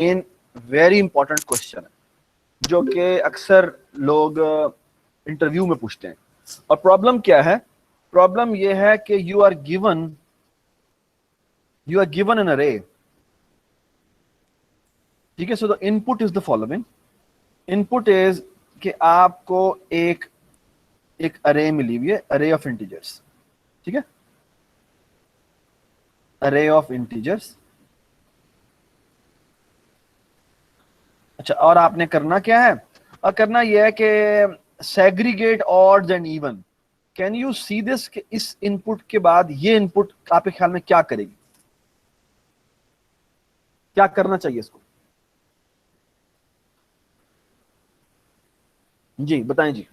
In very important question है जो कि अक्सर लोग इंटरव्यू में पूछते हैं। और प्रॉब्लम क्या है? प्रॉब्लम यह है कि यू आर गिवन एन अरे, ठीक है। So the input is the following. Input is कि आपको एक अरे मिली हुई है, अरे ऑफ इंटीजर्स, ठीक है, अरे ऑफ इंटीजर्स। अच्छा, और आपने करना क्या है? और करना यह है कि segregate odds and even. Can you see this? इस इनपुट के बाद ये इनपुट आपके ख्याल में क्या करेगी? क्या करना चाहिए इसको? जी बताएं जी।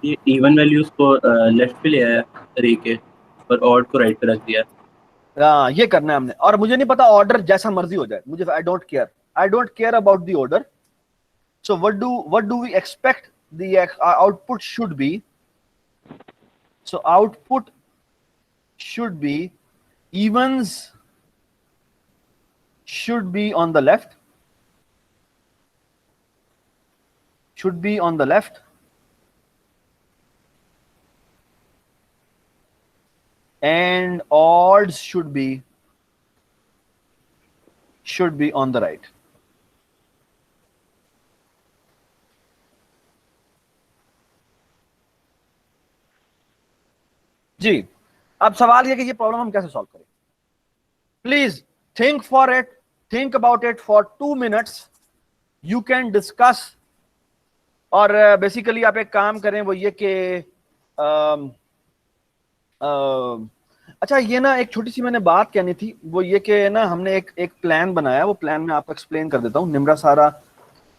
ये इवन वैल्यूज को लेफ्ट पे ले आया रे के, और ऑड को राइट पे रख दिया। ये करना है हमने। और मुझे नहीं पता ऑर्डर जैसा मर्जी हो जाए, मुझे I don't care about the order. So what do we expect the output should be? So output should be evens should be on the left, and odds should be on the right. जी, अब सवाल ये कि ये problem हम कैसे solve करें। Please think about it for 2 minutes. You can discuss. और basically आप एक काम करें, वो ये कि अच्छा, ये ना एक छोटी सी मैंने बात कहनी थी, वो ये कि ना हमने एक प्लान बनाया। वो प्लान मैं आपको एक्सप्लेन कर देता हूँ। निम्रा सारा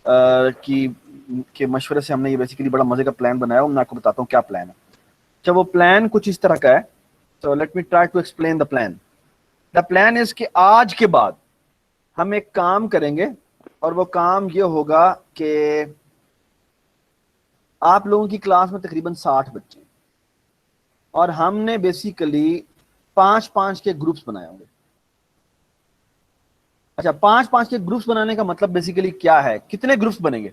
के मशवरे से हमने ये बेसिकली बड़ा मजे का प्लान बनाया। मैं आपको बताता हूँ क्या प्लान है। अच्छा, वो प्लान कुछ इस तरह का है। तो let me try to explain the plan. The plan is कि आज के बाद हम एक काम करेंगे, और वो काम ये होगा कि आप लोगों की क्लास में तकरीबन 60 बच्चे, और हमने बेसिकली 5-5 के ग्रुप्स बनाए होंगे। अच्छा, 5-5 के ग्रुप्स बनाने का मतलब बेसिकली क्या है? कितने ग्रुप्स बनेंगे?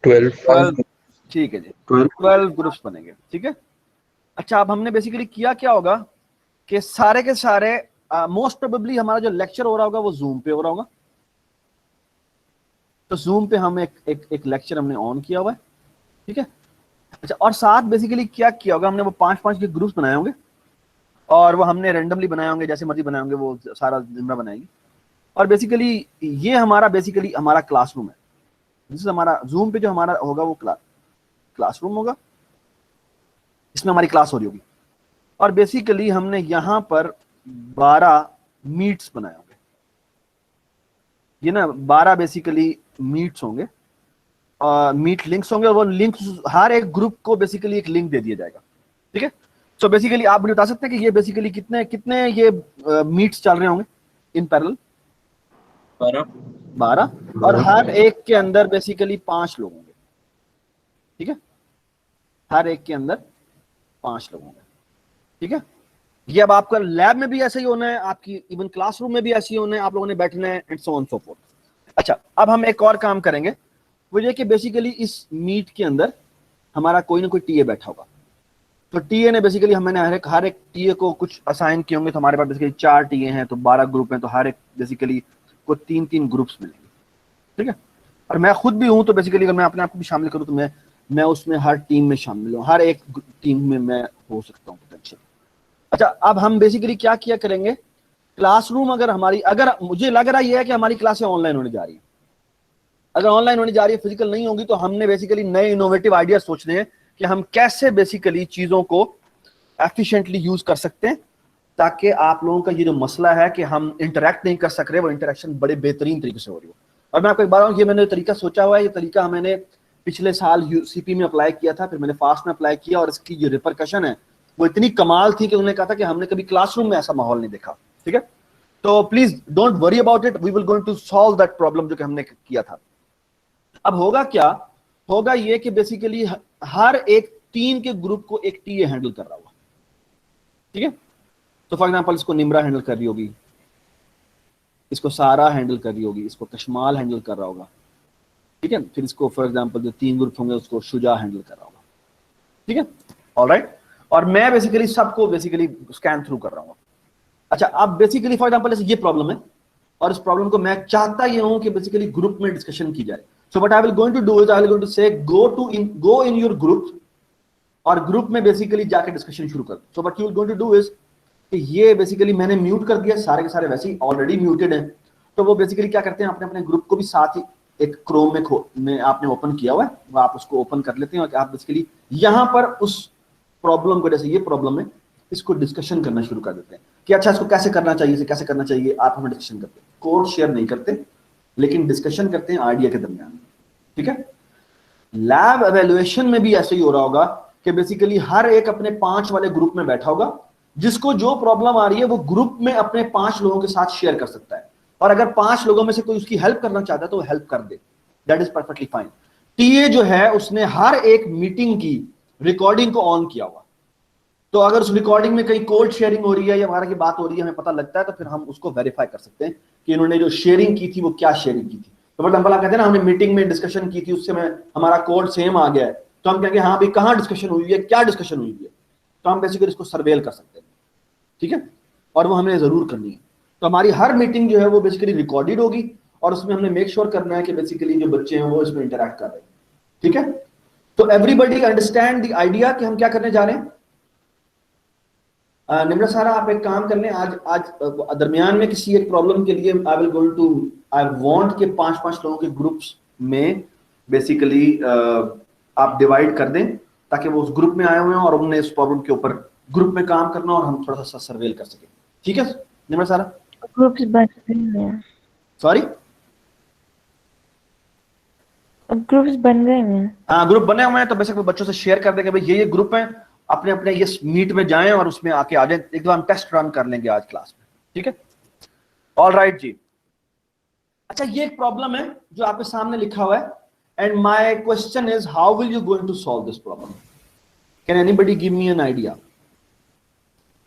12। ठीक है जी, 12 ग्रुप्स बनेंगे, ठीक है। अच्छा, अब हमने बेसिकली किया क्या होगा कि सारे के सारे मोस्ट प्रोबेबली हमारा जो लेक्चर हो रहा होगा वो जूम पे हो रहा होगा। तो जूम पे हम एक लेक्चर हमने ऑन किया हुआ है, ठीक है। अच्छा, और साथ बेसिकली क्या किया होगा, हमने वो 5-5 के ग्रुप्स बनाए होंगे, और वो हमने रैंडमली बनाए होंगे, जैसे मर्जी बनाए होंगे, वो सारा जिम्रा बनाएंगे। और बेसिकली ये हमारा क्लासरूम है। जिससे हमारा जूम पे जो हमारा होगा वो क्लासरूम होगा, इसमें हमारी क्लास हो रही होगी। और बेसिकली हमने यहां पर 12 मीट्स बनाए होंगे। ये ना 12 बेसिकली मीट्स होंगे, मीट लिंक्स होंगे, और वो लिंक्स हर एक ग्रुप को बेसिकली एक लिंक दे दिया जाएगा, ठीक है। सो बेसिकली आप मुझे बता सकते हैं कि ये बेसिकली कितने ये मीट्स चल रहे होंगे इन पैरेलल? 12। और हर एक के अंदर बेसिकली 5 लोग होंगे, ठीक है। हर एक के अंदर 5 लोग होंगे, ठीक है। ये अब आपका लैब में भी ऐसा ही होना है, आपकी इवन क्लासरूम में भी ऐसे ही होना है, आप लोगों ने बैठना है, and so on so fourth. अच्छा, अब हम एक और काम करेंगे, वो ये कि बेसिकली इस मीट के अंदर हमारा कोई ना कोई टीए बैठा होगा। तो टीए ने बेसिकली हमने हर एक टीए को कुछ असाइन किए होंगे। तो हमारे पास बेसिकली 4 टीए हैं, तो 12 ग्रुप हैं, तो हर एक बेसिकली को 3-3 ग्रुप्स मिलेंगे, ठीक है। और मैं खुद भी हूं, तो बेसिकली अगर मैं अपने आप को भी शामिल करूं तो मैं उसमें हर टीम में शामिल हूं, हर एक टीम में मैं हो सकता हूं पोटेंशियल। अच्छा, अब हम बेसिकली क्या किया करेंगे, क्लासरूम अगर मुझे लग रहा है कि हमारी क्लासें ऑनलाइन होने जा रही है। अगर ऑनलाइन होने जा रही है, फिजिकल नहीं होंगी, तो हमने बेसिकली नए इनोवेटिव आइडियाज सोचने हैं कि हम कैसे बेसिकली चीजों को एफिशिएंटली यूज कर सकते हैं, ताकि आप लोगों का ये जो मसला है कि हम इंटरेक्ट नहीं कर सक रहे, वो इंटरेक्शन बड़े बेहतरीन तरीके से हो रही हो। और मैं आपको एक बार ये मैंने तरीका सोचा हुआ है, ये तरीका मैंने पिछले साल सीपी में अप्लाई किया था, फिर मैंने फास्ट में अप्लाई किया, और इसकी जो रिपरकशन है वो इतनी कमाल थी कि उन्होंने कहा था कि हमने कभी क्लासरूम में ऐसा माहौल नहीं देखा, ठीक है। तो please don't worry about it, we will going to solve that problem जो कि हमने किया था। अब होगा क्या, होगा ये कि बेसिकली हर एक 3 के ग्रुप को एक टीए हैंडल कर रहा होगा, ठीक है। तो फॉर एग्जांपल इसको निम्रा हैंडल कर रही होगी, इसको सारा हैंडल कर रही होगी, इसको कशमाल हैंडल कर रहा होगा, ठीक है। फिर इसको फॉर एग्जांपल जो 3 ग्रुप होंगे उसको शुजा हैंडल कर रहा होगा, ठीक है, ऑलराइट। और मैं बेसिकली सबको बेसिकली स्कैन थ्रू कर रहा हूँ। अच्छा, अब बेसिकली फॉर एग्जांपल ये प्रॉब्लम है और इस प्रॉब्लम को मैं चाहता ये हूं कि बेसिकली ग्रुप में डिस्कशन की जाए। So what I will going to do is I will going to say go in your group, और ग्रुप में बेसिकली जाके डिस्कशन शुरू कर। So what you will going to do is कि ये बेसिकली मैंने म्यूट कर दिया, सारे के सारे वैसे ही ऑलरेडी म्यूटेड हैं, तो वो बेसिकली क्या करते हैं अपने अपने ग्रुप को भी साथ ही एक क्रोम में आपने ओपन किया हुआ है, वो आप उसको ओपन कर लेते हैं और आप बेसिकली यहां पर उस प्रॉब्लम को, जैसे ये प्रॉब्लम है, इसको डिस्कशन करना शुरू कर देते हैं कि अच्छा इसको कैसे करना चाहिए, इसे कैसे करना चाहिए। आप हमें डिस्कशन करते हैं, कोड शेयर नहीं करते, लेकिन डिस्कशन करते हैं आइडिया के दरमियान, ठीक है। लैब एवेल्युएशन में भी ऐसे ही हो रहा होगा कि बेसिकली हर एक अपने 5 वाले ग्रुप में बैठा होगा, जिसको जो प्रॉब्लम आ रही है वो ग्रुप में अपने 5 लोगों के साथ शेयर कर सकता है, और अगर 5 लोगों में से कोई उसकी हेल्प करना चाहता है तो वो हेल्प कर दे, that is perfectly fine. TA जो है उसने हर एक मीटिंग की रिकॉर्डिंग को ऑन किया हुआ, तो अगर उस रिकॉर्डिंग में कहीं कोड शेयरिंग हो रही है या वगैरह की बात हो रही है, हमें पता लगता है, तो फिर हम उसको वेरीफाई कर सकते हैं कि इन्होंने जो शेयरिंग की थी वो क्या शेयरिंग की थी। तो फॉर एग्जांपल आप कहते हैं ना हमने मीटिंग में डिस्कशन की थी, उससे हमारा कोड सेम आ गया है, तो हम कहेंगे हाँ भाई कहाँ डिस्कशन हुई है, क्या डिस्कशन हुई है, तो हम बेसिकली इसको सर्वेल कर सकते हैं, ठीक है, और वो हमें जरूर करनी है। तो हमारी हर मीटिंग जो है वो बेसिकली रिकॉर्डेड होगी, और उसमें हमने मेक श्योर करना है कि बेसिकली जो बच्चे हैं वो इसमें इंटरैक्ट कर रहे हैं, ठीक है। तो एवरीबडी अंडरस्टैंड द आइडिया कि हम क्या करने जा रहे हैं। निम्रा सारा आप एक काम कर लें, आज दरमियान में किसी एक प्रॉब्लम के लिए आई वांट के 5-5 लोगों के ग्रुप्स में बेसिकली आप डिवाइड कर दें, ताकि वो उस ग्रुप में आए हुए हैं और उन्होंने इस प्रॉब्लम के ऊपर ग्रुप में काम करना और हम थोड़ा सा सर्वेल कर सकें, ठीक है निम्रा सारा। ग्रुप्स बन गए हैं, सॉरी, अब ग्रुप्स बन गए हैं। हाँ ग्रुप बने हुए हैं, तो बेसिकली बच्चों से शेयर कर देंगे भाई ये ग्रुप है, अपने अपने ये मीट में जाएं और उसमें आके आ जाएं। एक दो हम टेस्ट रन कर लेंगे आज क्लास में, ठीक है, ऑल राइट जी। अच्छा, ये एक प्रॉब्लम है जो आपके सामने लिखा हुआ है, and my question is how will you going to solve this problem, can anybody give me an idea.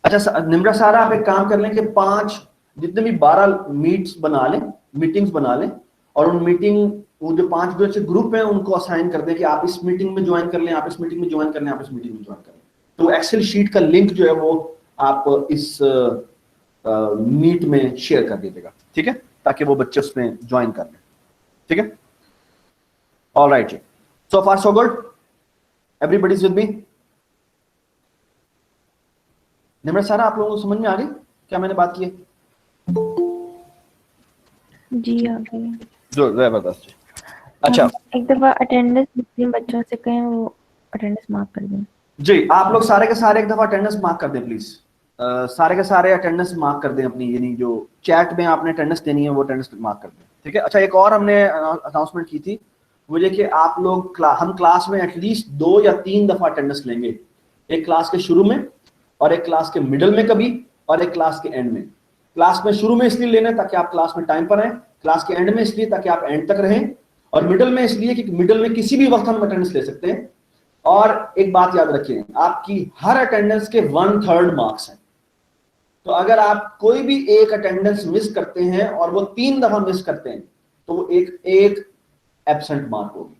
अच्छा निम्रा सारा आप एक काम कर लें कि 5 जितने भी 12 मीट्स बना लें, मीटिंग्स बना लें, और उन मीटिंग वो जो 5 जो अच्छे ग्रुप हैं उनको असाइन कर दें कि आप इस मीटिंग में ज्वाइन कर लें, आप इस मीटिंग में ज्वाइन कर लें, आप इस मीटिंग में ज्वाइन कर लें। तो एक्सेल शीट का लिंक जो है वो आप इस मीट में शेयर कर दीजिएगा, ठीक है, ताकि वो बच्चे उसमें ज्वाइन कर लें, ठीक है, ऑल राइट जी। So far so good, everybody is with me. Nimra Sara आप लोगों को समझ में आ गई क्या मैंने बात की है? जी आ गई। जो जबरदस्त। अच्छा, एक दफा अटेंडेंस बच्चों से कहें वो अटेंडेंस मार्क कर दें। जी आप लोग सारे के सारे एक दफा अटेंडेंस मार्क कर दें प्लीज, सारे के सारे अटेंडेंस मार्क कर दें अपनी, यानी जो चैट में आपने अटेंडेंस देनी है वो अटेंडेंस मार्क कर दें, ठीक है। अच्छा, एक और हमने अनाउंसमेंट की थी, वो ये कि आप लोग हम क्लास में एटलीस्ट 2 या 3 दफा अटेंडेंस लेंगे, एक क्लास के शुरू में और एक क्लास के मिडल में कभी, और एक क्लास के एंड में। क्लास में शुरू में इसलिए लेना ताकि आप क्लास में टाइम पर आए, क्लास के एंड में इसलिए ताकि आप एंड तक रहें, और मिडल में इसलिए कि मिडल में किसी भी वक्त हम अटेंडेंस ले सकते हैं। और एक बात याद रखिए, आपकी हर अटेंडेंस के 1/3 मार्क्स हैं, तो अगर आप कोई भी एक अटेंडेंस मिस करते हैं और वो 3 दफा मिस करते हैं तो वो एक एब्सेंट मार्क होगी।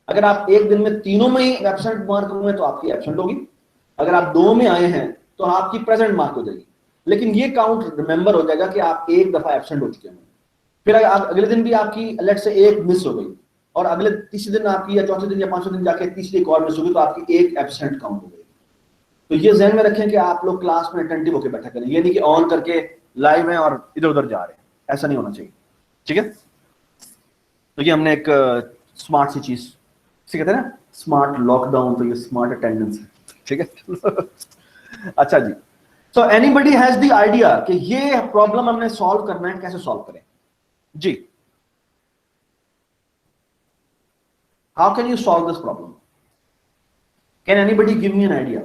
अगर आप एक दिन में तीनों में ही एब्सेंट मार्क हुए तो आपकी एब्सेंट होगी, अगर आप 2 में आए हैं तो आपकी प्रेजेंट मार्क हो जाएगी, लेकिन ये काउंट रिमेंबर हो जाएगा कि आप एक दफा एब्सेंट हो चुके हैं। फिर अगले दिन भी आपकी लेट से एक मिस हो गई, और अगले तीसरे दिन आपकी या चौथे दिन या 5वें दिन जाके तीसरी एक और मिस होगी, तो आपकी एक एब्सेंट काउंट हो गई। तो ये ध्यान में रखें कि आप लोग क्लास में अटेंटिव होकर बैठा करें, ये नहीं कि ऑन करके लाइव हैं और इधर उधर जा रहे हैं, ऐसा नहीं होना चाहिए, ठीक है। तो ये हमने एक स्मार्ट सी चीज, इसे कहते हैं ना स्मार्ट लॉकडाउन, तो ये स्मार्ट अटेंडेंस है, ठीक है। अच्छा जी, so anybody has the idea कि ये प्रॉब्लम हमने सॉल्व करना है, कैसे सॉल्व करें जी? How can you solve this problem? Can anybody give me an idea?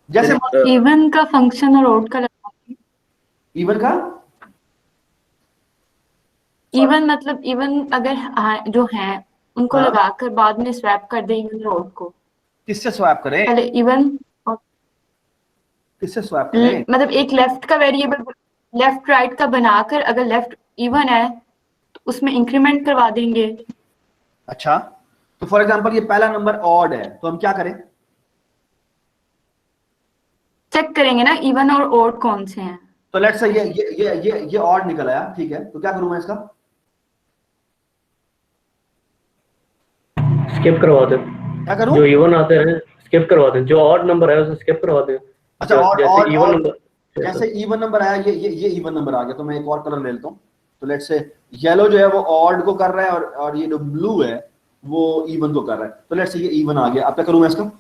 जैसे इवन का फंक्शन और ओड का लगा, इवन का इवन मतलब इवन अगर जो है उनको लगाकर बाद में स्वैप कर दे इवन और ओड को। किससे स्वैप करें? पहले इवन किससे स्वैप करें? मतलब एक लेफ्ट का वेरिएबल लेफ्ट राइट का बनाकर अगर लेफ्ट इवन है तो उसमें इंक्रीमेंट करवा देंगे। अच्छा, तो फॉर एग्जांपल ये पहला नंबर ऑड है, तो हम क्या करें? चेक करेंगे ना इवन और ओड कौन से हैं। तो लेट्स से ये ऑड निकल आया, ठीक है, तो क्या करूं मैं इसका? स्किप करवा दे, क्या करूं? जो इवन आते हैं स्किप करवा दे, जो ऑड नंबर है उसे स्किप करवा दे। अच्छा, ऑड जैसे ऑड इवन ऑड नंबर, जैसे इवन नंबर आया, ये इवन नंबर आ गया, तो मैं एक और कलर ले लेता हूँ। तो लेट्स से येलो जो है वो ऑड को कर रहा है, और ये जो ब्लू है वो इवन को कर रहा है। तो लेट्स से ये इवन आ गया, अब क्या करूं मैं इसका?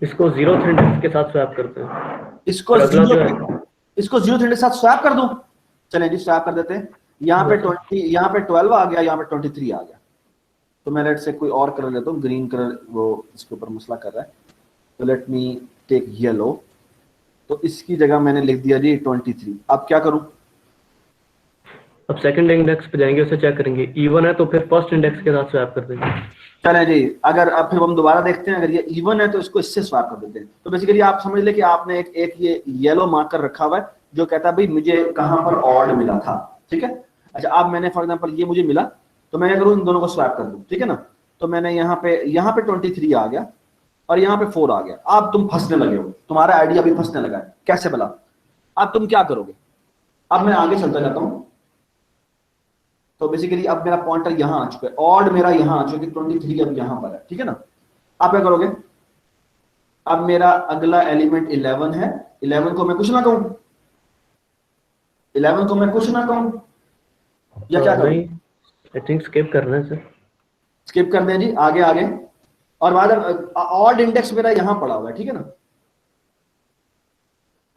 इसको 0th इंडेक्स के साथ स्वैप करते हैं। इसको और अगला जो है, इसको 0th के साथ स्वैप कर दूं? चलें जी, स्वैप कर देते हैं। यहाँ पे 20, यहाँ पे 12 आ गया, यहाँ पे 23 आ गया। तो मैं लेट से कोई और कलर लेता हूँ, ग्रीन कलर वो इसके ऊपर मसला कर रहा है। तो लेट मी टेक येलो, तो इसकी जगह मैंने लिख दिया जी 23। अब क्या करूं? अब सेकंड इंडेक्स पे जाएंगे, उसे चेक करेंगे, इवन है तो फिर फर्स्ट इंडेक्स के साथ स्वैप कर देंगे। चलें जी, अगर अब फिर हम दोबारा देखते हैं, अगर ये इवन है तो इसको इससे स्वैप कर देते हैं। तो बेसिकली आप समझ ले कि आपने एक ये येलो मार्कर रखा हुआ है जो कहता है भाई मुझे कहां पर ऑड मिला था, ठीक है। अच्छा, अब मैंने फॉर एग्जांपल ये मुझे मिला, तो मैं क्या करूं, इन दोनों को स्वैप कर दूं, ठीक है ना। तो मैंने यहाँ पे 23 आ गया और यहाँ पे 4 आ गया। अब तुम फंसने लगे हो, तुम्हारा आइडिया भी फंसने लगा है, कैसे भला? अब तुम क्या करोगे? अब मैं आगे चलता जाता हूं। तो बेसिकली अब मेरा पॉइंटर यहां आ चुका है, ऑड मेरा यहां आ चुका है, 23 अब यहां पर है, ठीक है ना। आप क्या करोगे? अब मेरा अगला एलिमेंट 11 है, 11 को मैं कुछ ना कहूं, 11 को मैं कुछ ना कहूं, या क्या करूं? आई थिंक स्किप करना है सर। स्किप कर दें जी, आगे आगे। और बाद ऑड इंडेक्स मेरा यहां पड़ा हुआ है, ठीक है ना।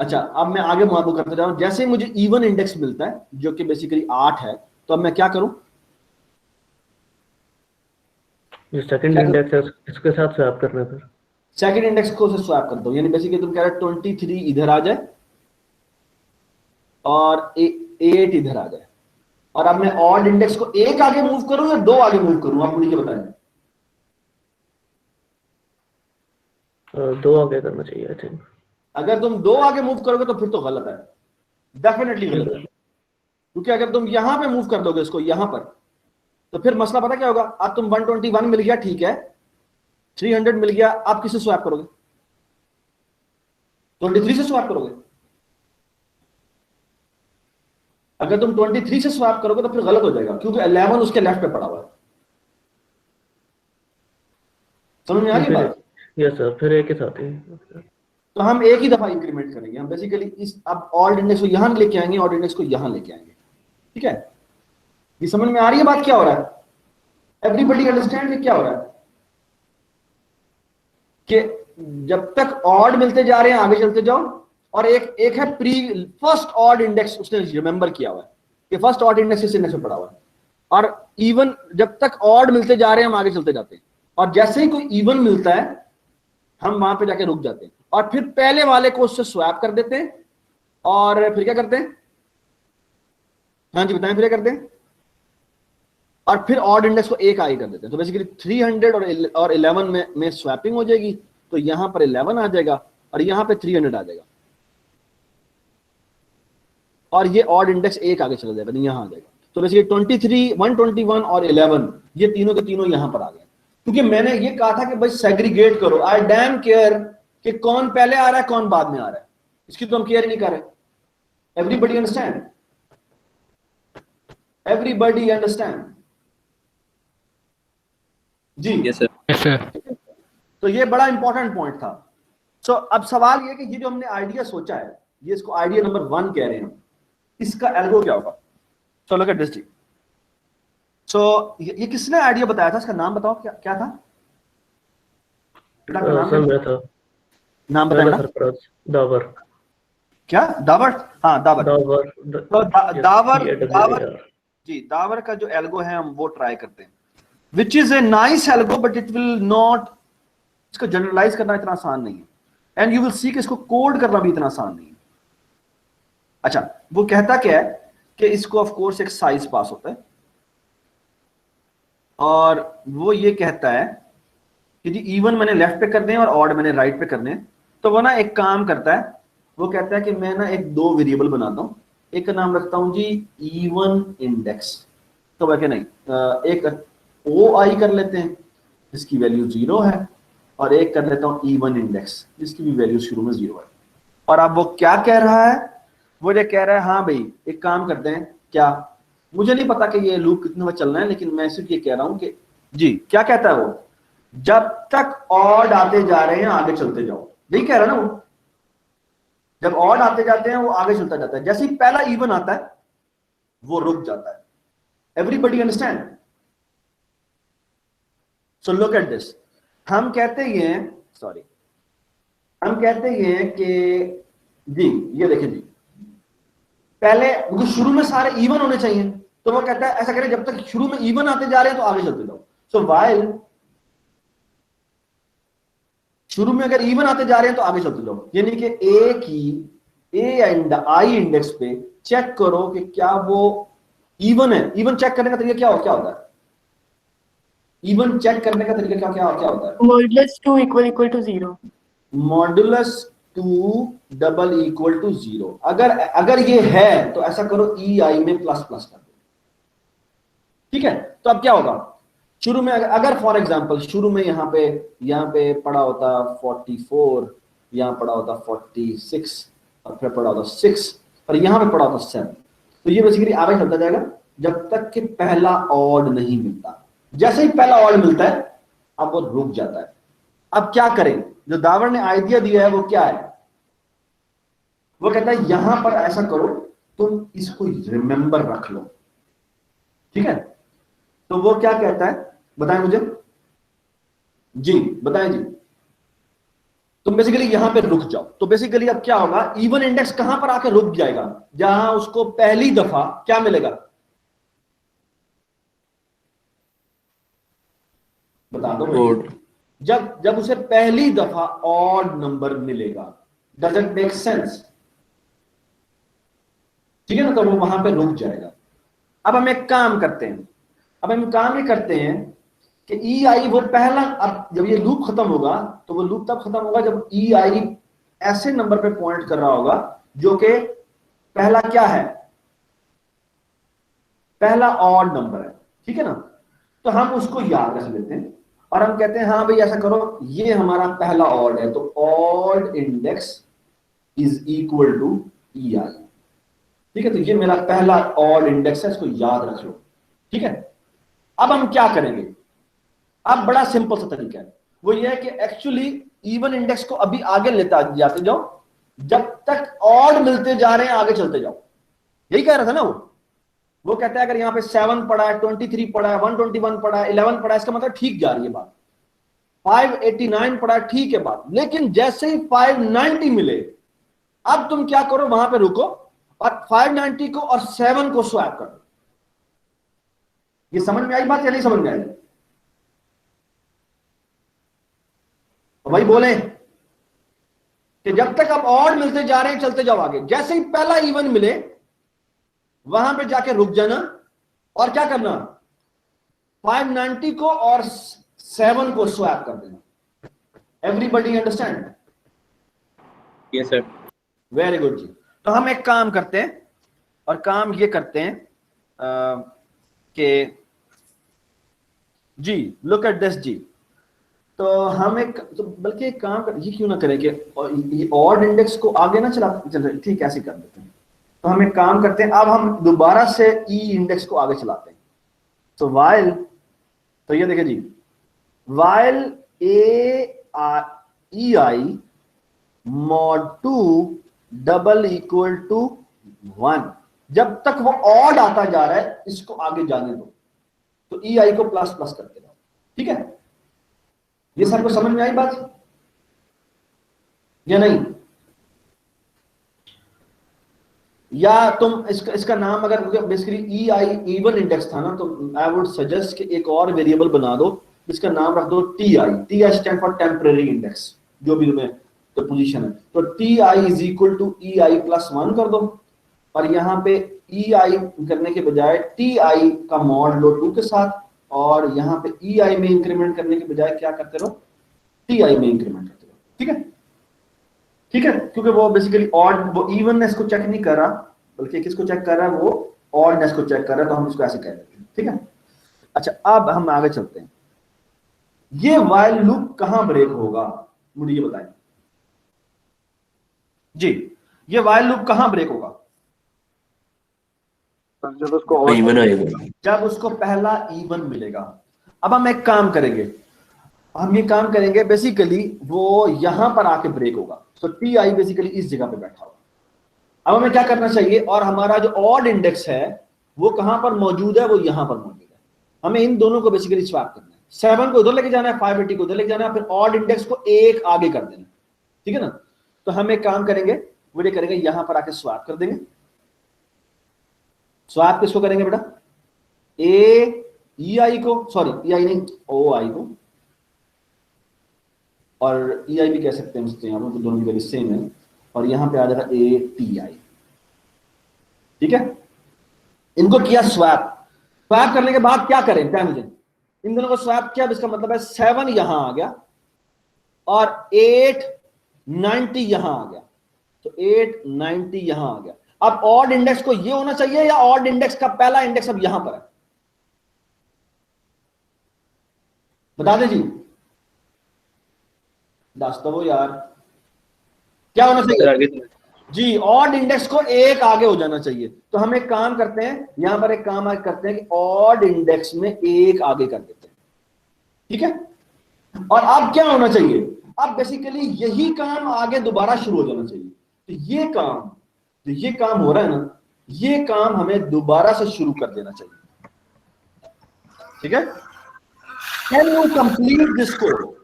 अच्छा, अब मैं आगे मूव करते जा रहा हूं। जैसे ही मुझे इवन इंडेक्स मिलता है जो कि बेसिकली 8 है, तो अब मैं क्या करूं? जो सेकंड इंडेक्स है इसके साथ स्वैप करना है सर। सेकंड इंडेक्स को से स्वैप करता हूं, यानी बेसिकली तुम कह रहे हो 23 इधर आ जाए और 8 इधर आ जाए। और अब मैं ऑड इंडेक्स को 1 आगे मूव करूं या 2 आगे मूव करूं, आप मुझे बताएं। 2 आगे करना चाहिए आई थिंक। अगर तुम 2 आगे मूव करोगे तो फिर तो गलत है, डेफिनेटली गलत है। क्योंकि अगर तुम यहां पे मूव कर दोगे इसको यहां पर, तो फिर मसला पता क्या होगा? अब तुम 121 मिल गया, ठीक है, 300 मिल गया, आप किससे स्वैप करोगे? 23 से स्वैप करोगे। अगर तुम 23 से स्वैप करोगे तो फिर गलत हो जाएगा, क्योंकि 11 उसके लेफ्ट पे पड़ा हुआ है। समझ में आ गई बात? यस सर, फिर एक ही साथ ही। तो हम एक ही दफा इंक्रीमेंट करेंगे, हम बेसिकली इस अब ऑड इंडेक्स को यहां लेके आएंगे, ऑड इंडेक्स को यहां लेके आएंगे, ठीक है। ये समझ में आ रही है बात क्या हो रहा है? एवरीबडी अंडरस्टैंड क्या हो रहा है? कि जब तक ऑड मिलते जा रहे हैं आगे चलते जाओ, और एक है फर्स्ट ऑड इंडेक्स, उसने रिमेंबर किया हुआ है कि फर्स्ट ऑड इंडेक्स इस इंडेक्स में पड़ा हुआ है। और इवन जब तक ऑड मिलते जा रहे हैं हम आगे चलते जाते हैं, और जैसे ही कोई इवन मिलता है हम वहां पे जाके रुक जाते हैं, और फिर पहले वाले को उससे स्वैप कर देते हैं, और फिर क्या करते हैं? हाँ जी बताएं, फिर क्या करते हैं? और फिर ऑड इंडेक्स को 1 आगे कर देते हैं। तो बेसिकली 300 और 11 में स्वैपिंग हो जाएगी, तो यहां पर 11 आ जाएगा और यहां पे 300 आ जाएगा, और ये ऑड इंडेक्स 1 आगे चला जाएगा, यहां आ जाएगा। तो बेसिकली 23, 121 और 11 ये तीनों के तीनों यहां पर आ गए, क्योंकि मैंने ये कहा था कि भाई सेग्रीगेट करो। आई डैम केयर कि कौन पहले आ रहा है कौन बाद में आ रहा है, इसकी तो हम केयर ही नहीं कर रहे। Everybody understand? एवरीबडी अंडरस्टैंड जी? Yes sir. तो ये बड़ा इंपॉर्टेंट पॉइंट था। सो अब सवाल ये कि ये जो हमने आइडिया सोचा है, ये इसको आइडिया नंबर 1 कह रहे हैं, इसका एल्गो क्या होगा? सो लुक एट दिस जी। सो ये किसने आइडिया बताया था? इसका नाम बताओ, क्या क्या था? सर मैं था, नाम बताया दावर। क्या? दावर? हाँ दावर। तो दावर जी, दावर का जो एल्गो है हम वो ट्राई करते हैं, which is a nice algo, but it will not, इसको जनरलाइज करना इतना आसान नहीं है, एंड यू विल सी कि इसको कोड करना भी इतना आसान नहीं है। अच्छा, वो कहता क्या है कि इसको ऑफ कोर्स एक साइज पास होता है, और वो ये कहता है कि जी इवन मैंने लेफ्ट पे करने हैं और ऑड मैंने राइट पे करने हैं, तो वो ना एक काम करता है, वो कहता है कि मैं ना एक दो वेरिएबल बनाता हूँ, एक का नाम रखता हूँ जी इवन इंडेक्स, तो वह नहीं एक ओ आई कर लेते हैं जिसकी वैल्यू 0 है, और एक कर लेता हूँ इवन इंडेक्स जिसकी भी वैल्यू शुरू में 0 है। और अब वो क्या कह रहा है, वो ये कह रहा है हाँ भाई एक काम करते हैं, क्या, मुझे नहीं पता कि ये लूप कितने बार चलना है, लेकिन मैं सिर्फ ये कह रहा हूँ कि जी क्या कहता है वो, जब तक ऑड आते जा रहे हैं आगे चलते जाओ, यही कह रहा है ना वो, जब ऑड आते जाते हैं वो आगे चलता जाता है, जैसे ही पहला इवन आता है वो रुक जाता है। Everybody understand? So look at this, हम कहते हैं, सॉरी, हम कहते हैं कि जी ये देखिए जी, पहले मुझे शुरू में सारे इवन होने चाहिए, तो वो कहता है ऐसा करें जब तक शुरू में इवन आते जा रहे हैं तो आगे चलते जाओ। सो व्हाइल शुरू में अगर इवन आते जा रहे हैं तो आगे चलते जाओ, यानी कि ए की ए एंड आई इंडेक्स पे चेक करो कि क्या वो इवन है। इवन चेक करने का तरीका क्या होता है? इवन चेक करने का तरीका क्या होता है? Modulus 2 equal to 0। Modulus 2 double equal to 0। अगर ये है तो ऐसा करो ई आई में प्लस प्लस कर दो, ठीक है? तो अब क्या होगा, शुरू में अगर फॉर एग्जांपल शुरू में यहाँ पे पड़ा होता 44, यहाँ पड़ा होता 46 और फिर पड़ा होता 6 और यहाँ पे पड़ा होता 7, तो ये बेसिकली आगे चलता जाएगा जब तक कि पहला ऑड नहीं मिलता। जैसे ही पहला ऑड मिलता है अब वो रुक जाता है। अब क्या करें, जो दावर ने आइडिया दिया है वो क्या है, वो कहता है यहां पर ऐसा करो, तुम इसको रिमेंबर रख लो, ठीक है? तो वो क्या कहता है बताएं मुझे जी, बताएं जी। तुम बेसिकली यहां पे रुक जाओ, तो बेसिकली अब क्या होगा, इवन इंडेक्स कहां पर आके रुक जाएगा, जहां उसको पहली दफा क्या मिलेगा, बता दो Odd. जब उसे पहली दफा ऑड नंबर मिलेगा। Does it make sense? ठीक है ना, तो वो वहां पे रुक जाएगा। अब हम एक काम करते हैं, अब हम काम ये करते हैं कि ई आई वो पहला, अब जब ये लूप खत्म होगा तो वो लूप तब खत्म होगा जब ई आई ऐसे नंबर पे पॉइंट कर रहा होगा जो कि पहला क्या है, पहला ऑड नंबर है, ठीक है ना? तो हम उसको याद रख लेते हैं और हम कहते हैं हाँ भाई ऐसा करो, ये हमारा पहला ऑड है, तो odd index is equal to E I, ठीक है? तो ये मेरा पहला ऑड इंडेक्स है, इसको याद रख लो, ठीक है? अब हम क्या करेंगे, अब बड़ा सिंपल सा तरीका है, वो ये है कि एक्चुअली इवन इंडेक्स को अभी आगे लेते जाते जाओ, जब तक ऑड मिलते जा रहे हैं आगे चलते जाओ। यही कह रहा था ना वो कहता है अगर यहाँ पे 7 पड़ा है, 23 पड़ा है, 121 पड़ा है, 11 पड़ा है, इसका मतलब ठीक जा रही है बात। 589 पड़ा है, ठीक है बात, लेकिन जैसे ही 590 मिले अब तुम क्या करो, वहां पे रुको और 590 को और 7 को स्वैप कर दो। ये समझ में आई बात या नहीं समझ में आई? तो भाई बोले कि जब तक आप ऑड मिलते जा रहे हैं चलते जाओ आगे, जैसे ही पहला इवन मिले वहां पे जाके रुक जाना और क्या करना, 590 को और 7 को स्वैप कर देना। Everybody understand? Yes sir. Very good जी। तो हम एक काम करते हैं और काम ये करते हैं कि जी लुक एट दिस जी, तो हम एक तो बल्कि एक काम कर, ये क्यों ना करें कि ऑड इंडेक्स को आगे ना चल, ठीक ऐसे कर देते हैं। तो हम एक काम करते हैं, अब हम दोबारा से ई इंडेक्स को आगे चलाते हैं। तो वाइल, तो ये देखिए जी, while E I mod 2 double equal to 1, जब तक वो ऑड आता जा रहा है इसको आगे जाने दो, तो ई आई को प्लस प्लस करते रहो, ठीक है? ये सबको समझ में आई बात या नहीं? या तुम इसका नाम अगर basically E I even index था ना, तो आई वुड सजेस्ट कि एक और वेरिएबल बना दो, इसका नाम रख दो T I. T I stand for temporary index, जो भी तुम्हें तो पोजीशन है, तो T I is equal to E I plus 1 कर दो, और यहाँ पे ई आई करने के बजाय टी आई का मॉड लो 2 के साथ, और यहाँ पे ई आई में इंक्रीमेंट करने के बजाय क्या करते रहो, टी आई में इंक्रीमेंट करते रहो, ठीक है? ठीक है, क्योंकि वो बेसिकली ऑड, वो इवननेस को चेक नहीं कर रहा, बल्कि किसको चेक कर रहा है, वो ऑडनेस को चेक कर रहा है, तो हम इसको ऐसे कह देते हैं। ठीक है, अच्छा अब हम आगे चलते हैं। ये व्हाइल लूप कहां ब्रेक होगा, मुझे ये बताएं जी, ये व्हाइल लूप कहां ब्रेक होगा? जब उसको इवन आएगा। जब उसको पहला इवन मिलेगा। अब हम एक काम करेंगे, हम ये काम करेंगे बेसिकली वो यहां पर आके ब्रेक होगा, तो टी आई बेसिकली इस जगह पे बैठा होगा। अब हमें क्या करना चाहिए, और हमारा जो ऑड इंडेक्स है वो कहां पर मौजूद है, वो यहां पर मौजूद है। हमें इन दोनों को बेसिकली स्वैप करना है, 7 को उधर लेके जाना है, 580 को उधर लेके जाना है, फिर ऑड इंडेक्स को एक आगे कर देना। ठीक है ना, तो हम एक काम करेंगे, वो ये करेंगे, यहां पर आके स्वैप कर देंगे। स्वैप किसको करेंगे बेटा, ए ई आई को, सॉरी ई आई नहीं, ओ आई को, और ई आई भी कह सकते हैं उससे, यहाँ पर दोनों की वैल्यू सेम है, और यहां पे आ जाएगा ए टी आई। ठीक है, इनको किया स्वैप। स्वैप करने के बाद क्या करें, क्या मुझे इन दोनों को स्वैप किया, इसका मतलब है 7 यहां आ गया और 890 यहां आ गया, तो 890 यहां आ गया। अब ऑड इंडेक्स को ये होना चाहिए, या ऑड इंडेक्स का पहला इंडेक्स अब यहां पर है, बता दे जी, दस तो वो यार, क्या होना चाहिए जी, ऑड इंडेक्स को एक आगे हो जाना चाहिए। तो हम एक काम करते हैं, यहां पर एक काम करते हैं कि ऑड इंडेक्स में एक आगे कर देते हैं। ठीक है, और अब क्या होना चाहिए, अब बेसिकली यही काम आगे दोबारा शुरू हो जाना चाहिए। तो ये काम हो रहा है ना, ये काम हमें दोबारा से शुरू कर देना चाहिए। ठीक है, can you complete this code,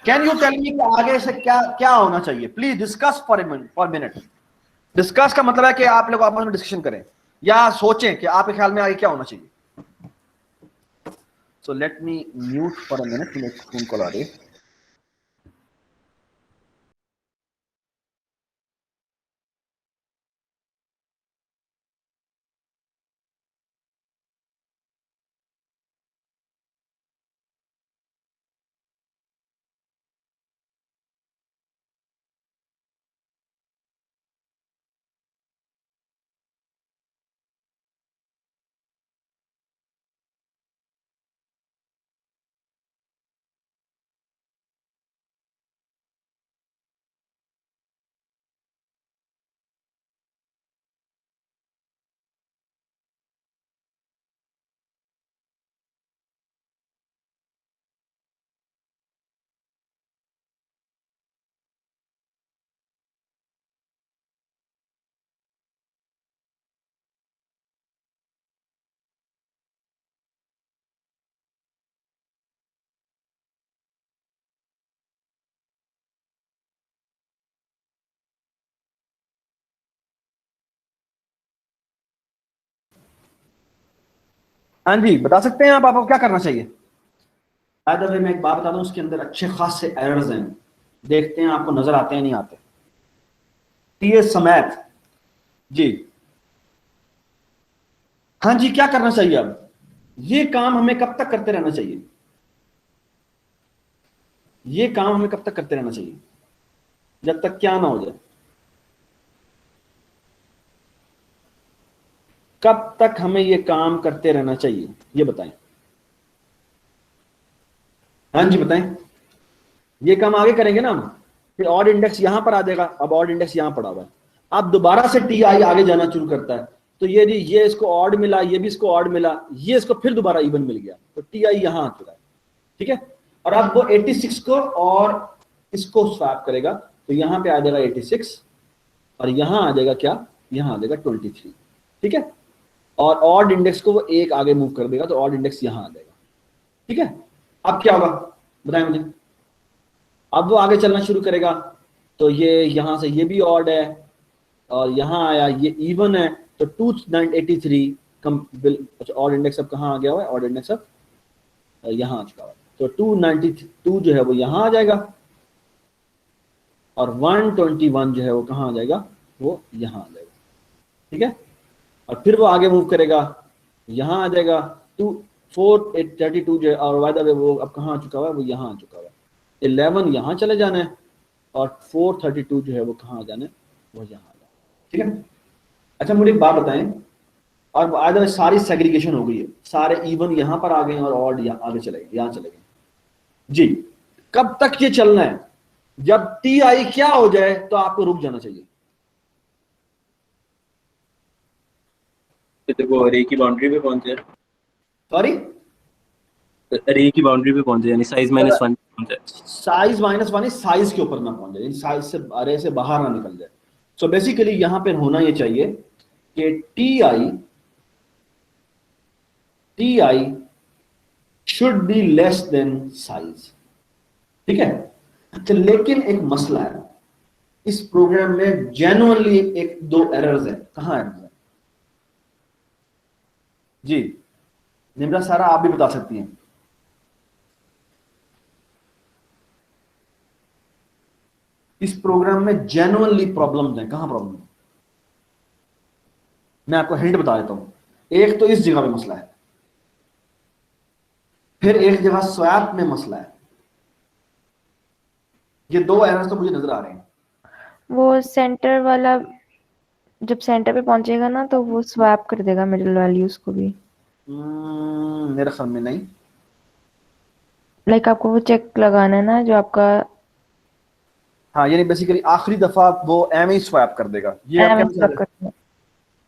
can you tell me कि आगे से क्या क्या होना चाहिए, please discuss for minute. Discuss का मतलब है कि आप लोग आपस में डिस्कशन करें या सोचें कि आपके ख्याल में आगे क्या होना चाहिए। सो let me mute for a minute, मेरे फोन कॉल आ रही है। हाँ जी, बता सकते हैं आप, आपको क्या करना चाहिए? मैं एक बात बता दूं, उसके अंदर अच्छे खासे एरर्स हैं, देखते हैं आपको नजर आते हैं नहीं आते। टीएस समेत जी, हाँ जी, क्या करना चाहिए? अब ये काम हमें कब तक करते रहना चाहिए, ये काम हमें कब तक करते रहना चाहिए, जब तक क्या ना हो जाए, कब तक हमें ये काम करते रहना चाहिए, ये बताएं। हाँ जी बताएं, ये काम आगे करेंगे ना हम, फिर ऑड इंडेक्स यहां पर आ जाएगा। अब ऑड इंडेक्स यहां पड़ा हुआ है, अब दोबारा से टी आई आगे जाना शुरू करता है, तो ये इसको ऑड मिला, ये भी इसको ऑड मिला, ये इसको फिर दोबारा इवन मिल गया, तो टी आई यहां आ चुका है। ठीक है, और अब वो 86 को और इसको स्वैप करेगा, तो यहां पे आ जाएगा 86 और यहां आ जाएगा क्या, यहां आ जाएगा 23। ठीक है, और ऑड इंडेक्स को वो एक आगे मूव कर देगा, तो ऑड इंडेक्स यहां आ जाएगा। ठीक है, अब क्या होगा बताएं मुझे, अब वो आगे चलना शुरू करेगा, तो ये यहां से ये भी ऑड है और यहां आया ये इवन है, तो 283 ऑड इंडेक्स अब कहां आ गया हुआ है, ऑड इंडेक्स अब यहां आ चुका है, तो 292 जो है वो यहां आ जाएगा और 121 जो है वो कहां आ जाएगा, वो यहां आ जाएगा। ठीक है, और फिर वो आगे मूव करेगा, यहां आ जाएगा 432 जो है, और वायदा वो अब कहां आ चुका हुआ है, वो यहां आ चुका हुआ है। 11 यहां चले जाना है और 432 जो है वो कहाँ आ जाना है, वो यहाँ आ जाना, ठीक है। अच्छा मुझे एक बात बताएं, और आज सारी सेग्रीगेशन हो गई है, सारे इवन यहाँ पर आ गए और ऑड यहाँ आगे चले गए, यहाँ चले गए जी। कब तक ये चलना है? जब टी आई क्या हो जाए तो आपको रुक जाना चाहिए। तो वो रे की बाउंड्री पे पहुंचे, सॉरी, रे की बाउंड्री पे पहुंचे, यानी साइज -1 पहुंचे। साइज -1 इस साइज के ऊपर ना पहुंच जाए, साइज से अरे से बाहर ना निकल जाए। सो बेसिकली यहां पे होना ये चाहिए कि T I should be less than size, ठीक है। अच्छा लेकिन एक मसला है इस प्रोग्राम में, जेन्युइनली एक दो एरर्स है। कहां एरर्स है जी? निम्रा सारा आप भी बता सकती हैं। इस प्रोग्राम में जेन्युइनली प्रॉब्लम्स हैं। कहां प्रॉब्लम है? मैं आपको हिंट बता देता हूं। एक तो इस जगह पे मसला है, फिर एक जगह स्वैप में मसला है। ये दो एरर्स तो मुझे नजर आ रहे हैं। वो सेंटर वाला जब सेंटर पे पहुंचेगा ना तो वो स्वैप कर देगा मिडिल वैल्यूज को भी। मेरे ख्याल में नहीं। लाइक आपको वो चेक लगाना है ना जो आपका हाँ यानी बेसिकली आखिरी दफा वो एम ही स्वैप कर देगा। ये आप क्या स्वैप करना है।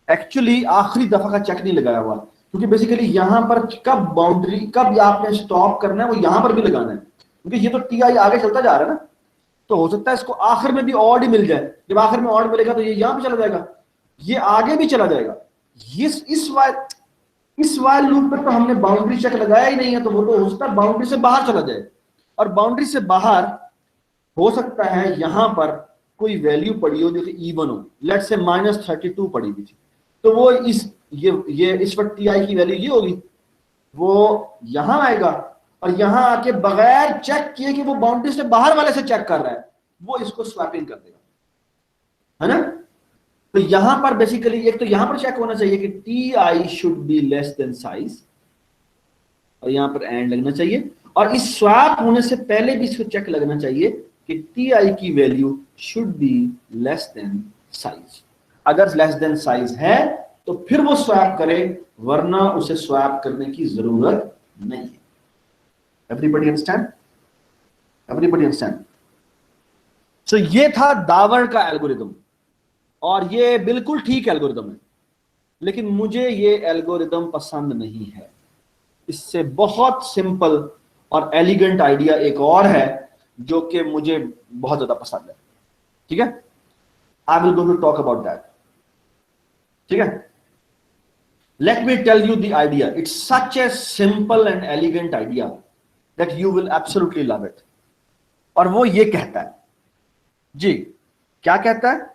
एक्चुअली आखिरी दफा का चेक नहीं लगाया हुआ, क्योंकि बेसिकली यहां पर कब बाउंड्री, कब आपने स्टॉप करना है वो यहां पर भी लगाना है, क्योंकि ये तो टी आई आगे चलता जा रहा है ना। तो हो सकता है इसको आखिर में भी ऑड ही मिल जाए। जब आखिर में ऑड मिलेगा तो ये यहां पे चला जाएगा, ये आगे भी चला जाएगा। इस वाइल लूप पर तो हमने बाउंड्री चेक लगाया ही नहीं है, तो वो तो हो सकता है बाउंड्री से बाहर चला जाए। और बाउंड्री से बाहर हो सकता है यहां पर कोई वैल्यू पड़ी हो जो कि इवन हो, लेट्स से -32 पड़ी हुई थी, तो वो इस वक्त टी आई की वैल्यू ये होगी, वो यहां आएगा और यहां आके बगैर चेक किए कि वो बाउंड्री से बाहर वाले से चेक कर रहा है, वो इसको स्वैपिंग कर देगा, है ना। तो यहां पर बेसिकली एक तो यहां पर चेक होना चाहिए कि T I should be less than size, और यहां पर एंड लगना चाहिए। और इस स्वैप होने से पहले भी इसको चेक लगना चाहिए कि टी आई की value should be less than size. अगर लेस देन साइज है तो फिर वो स्वैप करे, वरना उसे स्वैप करने की जरूरत नहीं है। Everybody understand? Everybody understand? So ये था दावर का एल्गोरिथम, और ये बिल्कुल ठीक एल्गोरिथम है, लेकिन मुझे ये एल्गोरिथम पसंद नहीं है। इससे बहुत सिंपल और एलिगेंट आइडिया एक और है जो कि मुझे बहुत ज्यादा पसंद है, ठीक है। I will go to talk about that, ठीक है। Let me tell you the idea. It's such a simple and elegant idea that you will absolutely love it. और वो ये कहता है जी, क्या कहता है?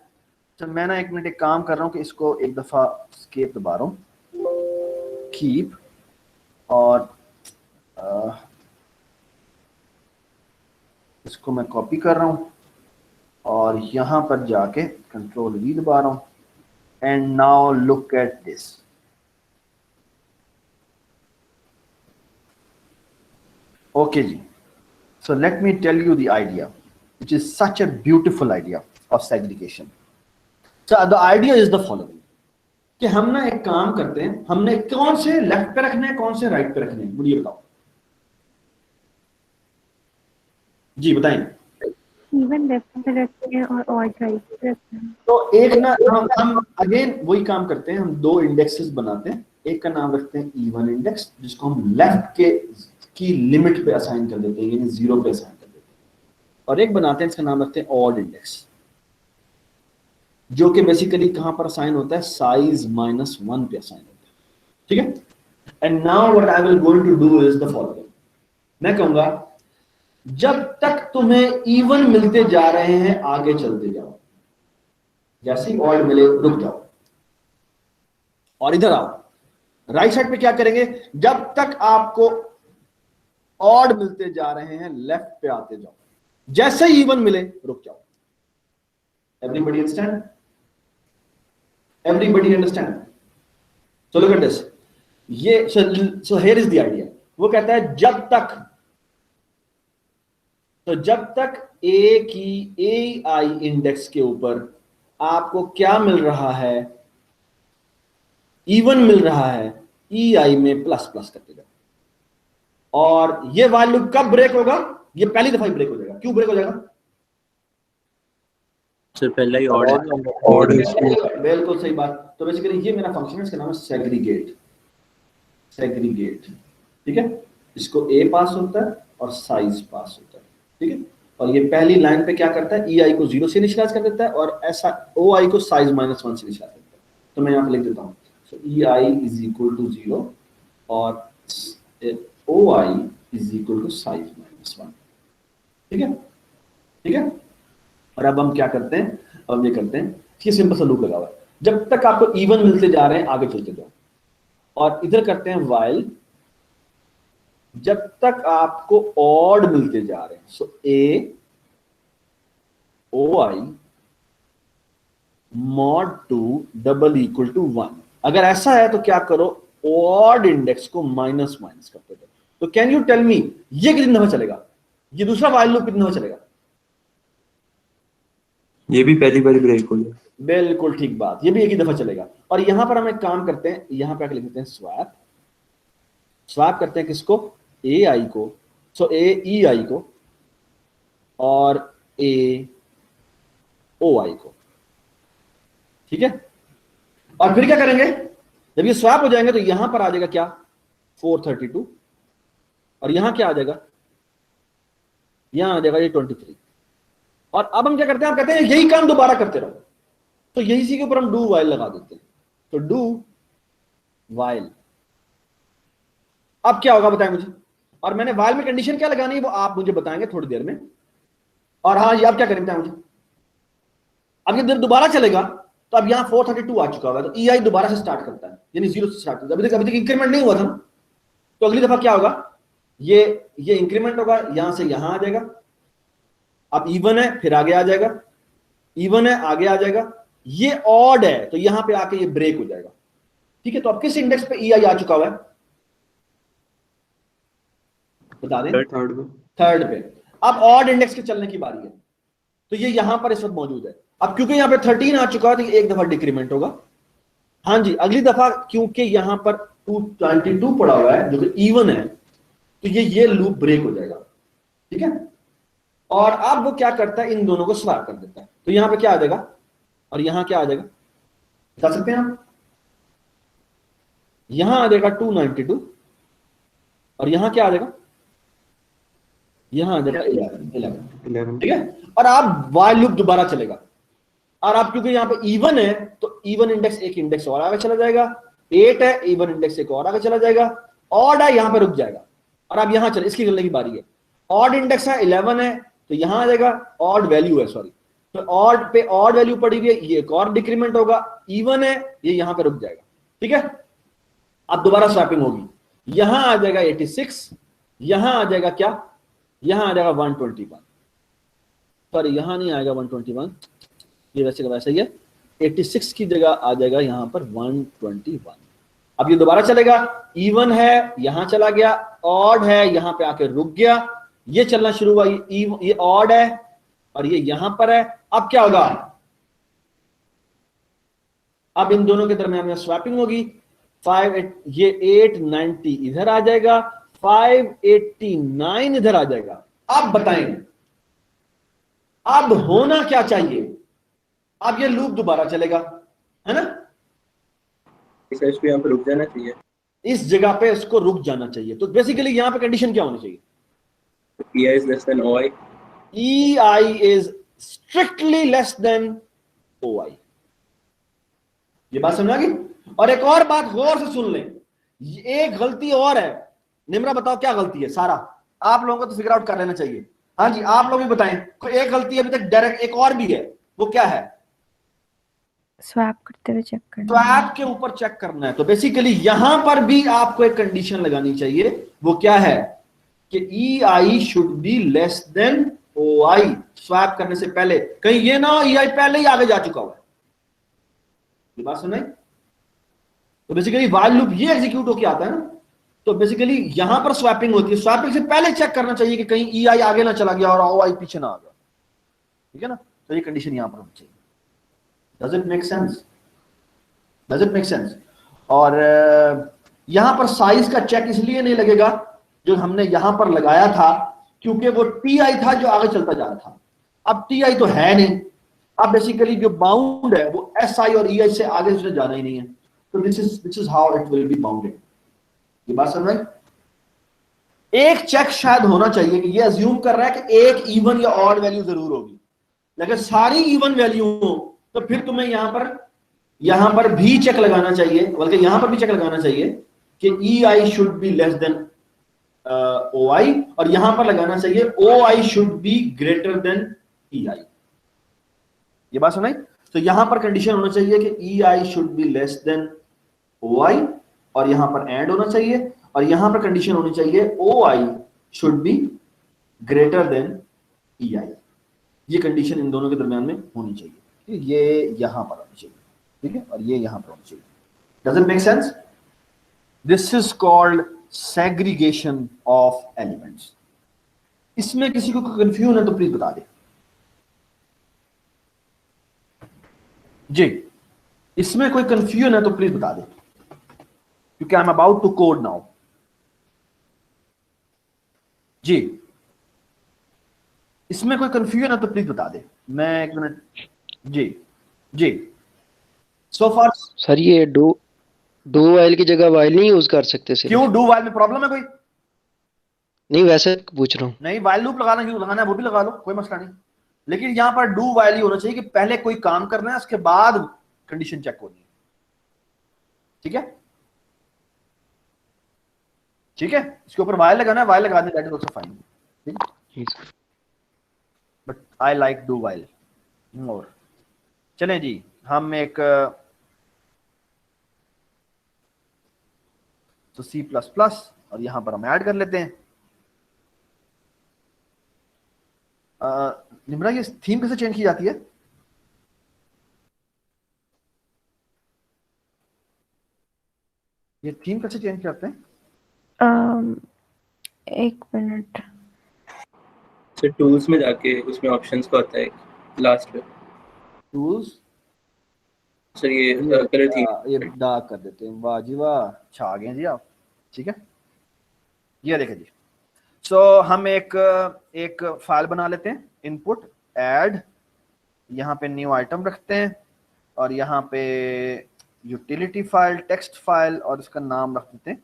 तो मैं ना एक मिनट एक काम कर रहा हूं कि इसको एक दफा एस्केप दबा रहा हूं, कीप, और इसको मैं कॉपी कर रहा हूं और यहां पर जाके कंट्रोल वी दबा रहा हूं। And now look at this. Okay जी, so let me tell you the idea which is such a beautiful idea of segregation. So the idea is the following, कि हम ना एक काम करते हैं, हमने कौन से लेफ्ट पे रखने हैं, कौन से राइट पे रखने हैं, मुझे बताओ जी, बताएं। इवन लेफ्ट पे रखते हैं और ऑड राइट पे रखते हैं। तो एक ना हम अगेन वही काम करते हैं, हम दो इंडेक्सेस बनाते हैं। एक का नाम रखते हैं इवन इंडेक्स, जिसको हम लेफ्ट की लिमिट पे असाइन कर देते हैं, यानी 0 पे असाइन कर देते हैं। और एक बनाते हैं, इसका नाम रखते हैं ऑड इंडेक्स, जो कि बेसिकली कहां पर असाइन होता है, साइज -1 पे असाइन होता है, ठीक है। And now what I will going to do is the following. मैं कहूंगा जब तक तुम्हें इवन मिलते जा रहे हैं आगे चलते जाओ, जैसे ही ऑड मिले रुक जाओ, और इधर आओ। राइट साइड पे क्या करेंगे, जब तक आपको ऑड मिलते जा रहे हैं लेफ्ट पे आते जाओ, जैसे ही इवन मिले रुक जाओ। Everybody understand? Everybody understand? So look at this. So here is the idea. वो कहता है जब तो जब तक ए की ए आई इंडेक्स के ऊपर आपको क्या मिल रहा है, इवन मिल रहा है, ई आई में प्लस प्लस करते जाओ। और ये वाइल लूप कब ब्रेक होगा? ये पहली दफा ही ब्रेक हो जाएगा। क्यों ब्रेक हो जाएगा? सर पहला ही ऑड बिल्कुल सही बात। तो बेसिकली ये मेरा फंक्शन है, इसका नाम है सेग्रीगेट। सेग्रीगेट, ठीक है। इसको ए पास होता है और साइज पास होता है, ठीक है। और ये पहली लाइन पे क्या करता है, ई आई को 0 से इनिशियलाइज कर देता है और ऐसा ओ आई को साइज -1 से इनिशियलाइज करता है। तो मैं यहाँ पे लिख देता हूँ, सो ई आई इज इक्वल टू 0 और ओ आई इज इक्वल टू साइज -1, ठीक है, ठीक है। और अब हम क्या करते हैं, अब ये करते हैं कि सिंपल सा लूप लगा हुआ है, जब तक आपको इवन मिलते जा रहे हैं आगे चलते जाओ। और इधर करते हैं वाइल जब तक आपको ऑड मिलते जा रहे हैं। सो ए ओ आई mod 2 डबल इक्वल टू 1। अगर ऐसा है तो क्या करो, ऑड इंडेक्स को माइनस माइनस करते जाओ। तो कैन यू टेल मी ये कितनी दफा चलेगा? ये दूसरा वाइल लूप कितनी दफा चलेगा? ये भी पहली बार ब्रेक हो गया। बिल्कुल ठीक बात, ये भी एक ही दफा चलेगा। और यहां पर हम एक काम करते हैं, यहां पे आके लिख देते हैं स्वैप। स्वैप करते हैं किसको? ए आई को, सो ए ई आई को और ए ओ आई को, ठीक है। और फिर क्या करेंगे, जब ये स्वैप हो जाएंगे तो यहां पर आ जाएगा क्या, 432 और यहां क्या आ जाएगा, यहां आ जाएगा ये 23। और अब हम क्या करते हैं, आप कहते हैं यही काम दोबारा करते रहो। तो यही सी के ऊपर हम डू वाइल लगा देते हैं। तो डू वाइल, अब क्या होगा बताएं मुझे। और मैंने वाइल में कंडीशन क्या लगानी है वो आप मुझे बताएंगे थोड़ी देर में। और हाँ, ये अब क्या करें बताएं मुझे। अब ये देर दोबारा चलेगा तो अब यहां 432 आ चुका होगा, तो ई आई दोबारा से स्टार्ट करता है, यानी 0 से स्टार्ट करता है। अभी तक इंक्रीमेंट नहीं हुआ था ना, तो अगली दफा क्या होगा, ये इंक्रीमेंट होगा, यहां से यहां आ जाएगा। अब इवन है फिर आगे आ जाएगा, इवन है आगे आ जाएगा। ये ऑड है तो यहां पे आके ये ब्रेक हो जाएगा, ठीक है। तो अब किस इंडेक्स पे ई आई आ चुका हुआ है बता दें? थर्ड पे। अब ऑड इंडेक्स के चलने की बारी है, तो ये यहां पर इस वक्त मौजूद है। अब क्योंकि यहां पे 13 आ चुका है तो एक दफा डिक्रीमेंट होगा। हाँ जी, अगली दफा क्योंकि यहां पर 222 पड़ा हुआ है जो कि इवन है, तो ये लूप ब्रेक हो जाएगा, ठीक है। और अब वो क्या करता है, इन दोनों को स्वैप कर देता है। तो यहां पे क्या आ जाएगा और यहां क्या आ जाएगा बता सकते हैं आप? यहां आ जाएगा 292 और यहां क्या आ जाएगा, यहां आ जाएगा 11, ठीक है। और अब वाइल लूप दोबारा चलेगा। और अब क्योंकि यहां पे इवन है तो इवन इंडेक्स एक इंडेक्स और आगे चला जाएगा, 8 है इवन इंडेक्स एक और आगे चला जाएगा, ऑड है यहां पे रुक जाएगा। और अब यहां चले, इसकी चलने की बारी है। ऑड इंडेक्स है 11 है तो यहां आ जाएगा, ऑड वैल्यू है सॉरी, तो ऑड पे ऑड वैल्यू पड़ी हुई है, ये एक और डिक्रीमेंट होगा। इवन है ये यहां पे रुक जाएगा, ठीक है। अब दोबारा स्वैपिंग होगी, यहां आ जाएगा 86, यहां आ जाएगा क्या, यहां आ जाएगा 121, सॉरी यहां नहीं आएगा 121, ये वैसे का वैसे ही है। 86 की जगह आ जाएगा यहां पर 121। अब ये दोबारा चलेगा, इवन है यहां चला गया, ऑड है यहां पे आके रुक गया, ये चलना शुरू हुआ, ये ऑड है और ये यहां पर है। अब क्या होगा, अब इन दोनों के दरमियान में स्वैपिंग होगी। 890 इधर आ जाएगा, 589 इधर आ जाएगा। अब बताएं अब होना क्या चाहिए, अब ये लूप दोबारा चलेगा, है ना। इस यहाँ पे रुक जाना चाहिए, इस जगह पे इसको रुक जाना चाहिए। तो बेसिकली यहां पे कंडीशन क्या होनी चाहिए, EI is less than OI, EI is strictly less than OI। ये बात समझ आ गई। और एक और बात गौर से सुन लें, एक गलती और है। निम्रा बताओ क्या गलती है, सारा आप लोगों को तो फिगर आउट कर लेना चाहिए। हाँ जी आप लोग भी बताएं, कोई एक गलती अभी तक डायरेक्ट, एक और भी है, वो क्या है, स्वैप करते हुए चेक करना, स्वैप के ऊपर चेक करना है। तो बेसिकली यहां पर भी आपको एक कंडीशन लगानी चाहिए, वो क्या है कि EI should be less than OI swap करने से पहले। कहीं ये ना हो EI पहले ही आगे जा चुका हुआ है। ये बात सुनाई। तो बेसिकली व्हाइल लूप ये एग्जीक्यूट होके आता है ना, तो बेसिकली यहां पर स्वैपिंग होती है। स्वैपिंग से पहले चेक करना चाहिए कि कहीं ई आई आगे ना चला गया और ओ आई पीछे ना आ गया, ठीक है ना। तो ये कंडीशन यहां पर होनी चाहिए। Does it make sense? Does it make sense? और यहां पर साइज का चेक इसलिए नहीं लगेगा जो हमने यहां पर लगाया था, क्योंकि वो टी आई था जो आगे चलता जा रहा था। अब टी आई तो है नहीं, अब बेसिकली जो बाउंड है वो एस आई और ई आई से आगे उसने जाना ही नहीं है। तो this is how it will be bounded. ये बात समझ में? एक चेक शायद होना चाहिए कि ये अज्यूम कर रहा है कि एक इवन या ऑड वैल्यू जरूर होगी, लेकिन सारी इवन वैल्यू हो तो फिर तुम्हें यहां पर भी चेक लगाना चाहिए, बल्कि यहां पर भी चेक लगाना चाहिए कि E I should be less than O I, और यहां पर लगाना चाहिए O I should be greater than E I. ये बात सुनाई? तो यहां पर कंडीशन होना चाहिए कि E I should be less than O I, और यहां पर एंड होना चाहिए, और यहां पर कंडीशन होनी चाहिए O I should be greater than E I. ये कंडीशन इन दोनों के दरमियान में होनी चाहिए। ये यहां पर होनी चाहिए, ठीक है, और ये यहां पर होनी चाहिए। Does it make sense? This is called segregation of elements. इसमें किसी को कंफ्यूजन है तो प्लीज बता दे जी। इसमें कोई कंफ्यूजन है तो प्लीज बता दे, क्योंकि I am about to code now जी। इसमें कोई कंफ्यूजन है तो प्लीज बता दे। मैं एक मिनट जी जी। सो फार सर ये डू वाइल की जगह वाइल नहीं यूज कर सकते सिर्फ? क्यों? डू वाइल में प्रॉब्लम है कोई? नहीं वैसे पूछ रहा हूँ। नहीं, वाइल लूप लगाना क्यों लगाना है, वो भी लगा लो, कोई मसला नहीं। लेकिन यहां पर डू वाइल ही होना चाहिए कि पहले कोई काम करना है, उसके बाद कंडीशन चेक होनी है, ठीक है ठीक है। इसके ऊपर वाइल लगाना है, वाइल लगा दें, दैट इज आल्सो फाइन, ठीक है। But I like do while more. चलें जी, हम एक तो C++ और यहां पर हम ऐड कर लेते हैं। निम्रा, ये थीम कैसे चेंज की जाती है? ये थीम कैसे चेंज करते हैं? एक मिनट। सर टूल्स में जाके उसमें ऑप्शंस का होता है लास्ट पे टूल्स, सर, ये कलर थीम। ये डार्क कर देते हैं। वाह जी वाह, छा गए जी आप, ठीक है। ये देखें जी। सो हम एक फाइल बना लेते हैं, इनपुट ऐड, यहाँ पे न्यू आइटम रखते हैं, और यहाँ पे यूटिलिटी फाइल, टेक्स्ट फाइल, और इसका नाम रख देते हैं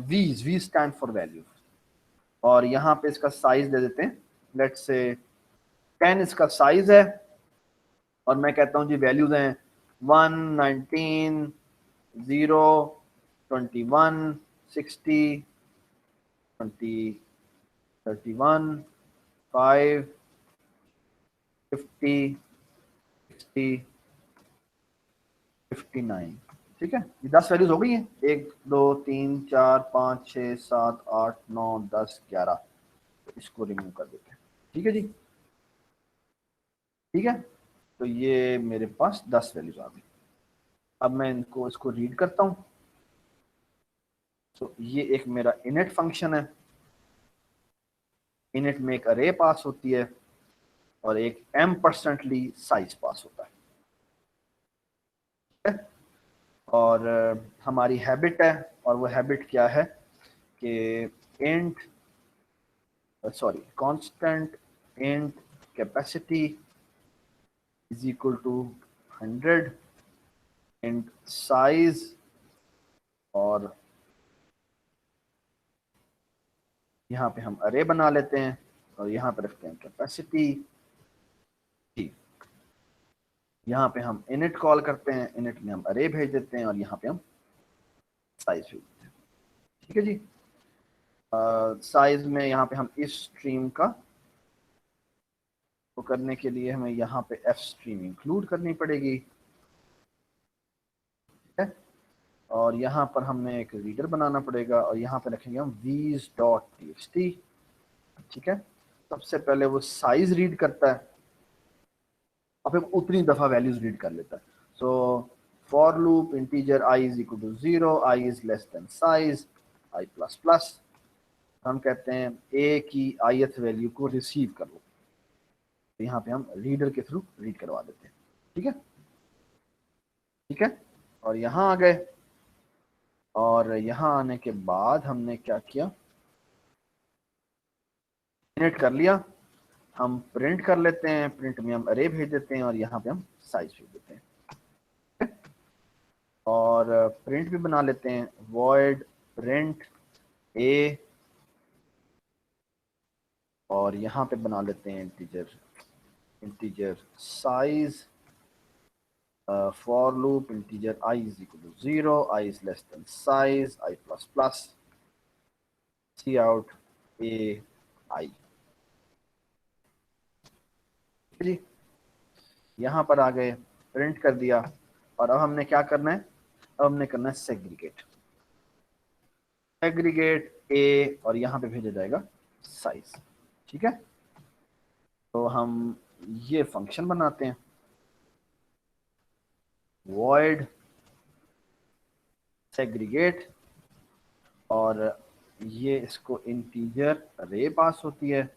वीज, वी स्टैंड फॉर वैल्यू, और यहाँ पे इसका साइज दे देते हैं, लेट्स से 10 इसका साइज है, और मैं कहता हूँ जी वैल्यूज हैं 1, 19, 0, 21, 60, 20, 31, 5, 50, 60, 59, ठीक है। ये 10 वैल्यूज हो गई हैं, 1, 2, 3, 4, 5, 6, 7, 8, 9, 10, 11। इसको रिमूव कर देते हैं, ठीक है जी, ठीक है। तो ये मेरे पास 10 वैल्यूज आ गई। अब मैं इसको रीड करता हूँ। तो ये एक मेरा इनिट फंक्शन है, इनिट में एक अरे पास होती है और एक m% साइज पास होता है, और हमारी हैबिट है, और वो हैबिट क्या है कि constant int capacity is equal to 100 int size, और यहाँ पे हम अरे बना लेते हैं, और यहाँ पे रखते हैं कैपेसिटी, यहाँ पे हम इनिट कॉल करते हैं, इनिट में हम अरे भेज देते हैं, और यहाँ पे हम साइज भेज देते हैं, ठीक है जी। साइज में यहाँ पे हम इस स्ट्रीम का वो करने के लिए हमें यहाँ पे f स्ट्रीम इंक्लूड करनी पड़ेगी, ठीक है। और यहाँ पर हमें एक रीडर बनाना पड़ेगा, और यहाँ पे रखेंगे हम vs.txt, ठीक है। सबसे पहले वो साइज रीड करता है, और फिर उतनी दफ़ा वैल्यूज रीड कर लेता है। सो for loop integer I is equal to 0, I is less than size I plus plus, हम कहते हैं a की ith वैल्यू को रिसीव कर लो, तो यहाँ पे हम रीडर के थ्रू रीड करवा देते हैं। ठीक है, ठीक है, और यहाँ आ गए, और यहाँ आने के बाद हमने क्या किया, प्रिंट कर लिया, हम प्रिंट कर लेते हैं, प्रिंट में हम अरे भेज देते हैं और यहाँ पे हम साइज भेज देते हैं, और प्रिंट भी बना लेते हैं, void print a, और यहाँ पे बना लेते हैं integer size, for loop integer I is equal to 0, I is less than size I plus plus, cout a I। जी, यहाँ पर आ गए, प्रिंट कर दिया, और अब हमने क्या करना है, अब हमने करना है सेग्रीगेट a, और यहाँ पे भेजा जाएगा साइज। ठीक है, तो हम ये फंक्शन बनाते हैं, void segregate, और ये इसको इंटीजर अरे पास होती है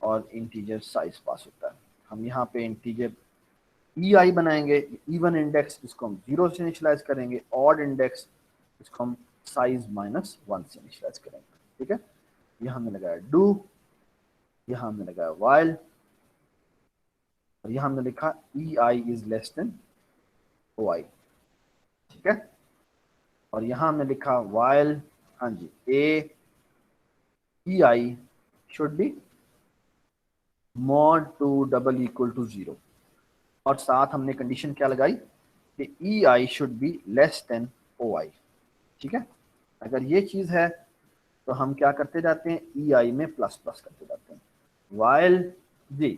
और इंटीजर साइज पास होता है। हम यहाँ पे इंटीजर ei बनाएंगे, इवन इंडेक्स इसको हम 0 से इनिशियलाइज करेंगे, ऑड इंडेक्स इसको हम साइज -1 से इनिशियलाइज करेंगे। ठीक है, यहाँ हमने लगाया डू, यहाँ हमने लगाया while, और यहाँ हमने लिखा ei is less than OI। ठीक है, और यहाँ हमने लिखा while, हाँ जी, a ei should be mod 2 double equal to 0, और साथ हमने कंडीशन क्या लगाई कि ei should be less than OI। ठीक है, अगर ये चीज है तो हम क्या करते जाते हैं, ei में प्लस प्लस करते जाते हैं, while जी,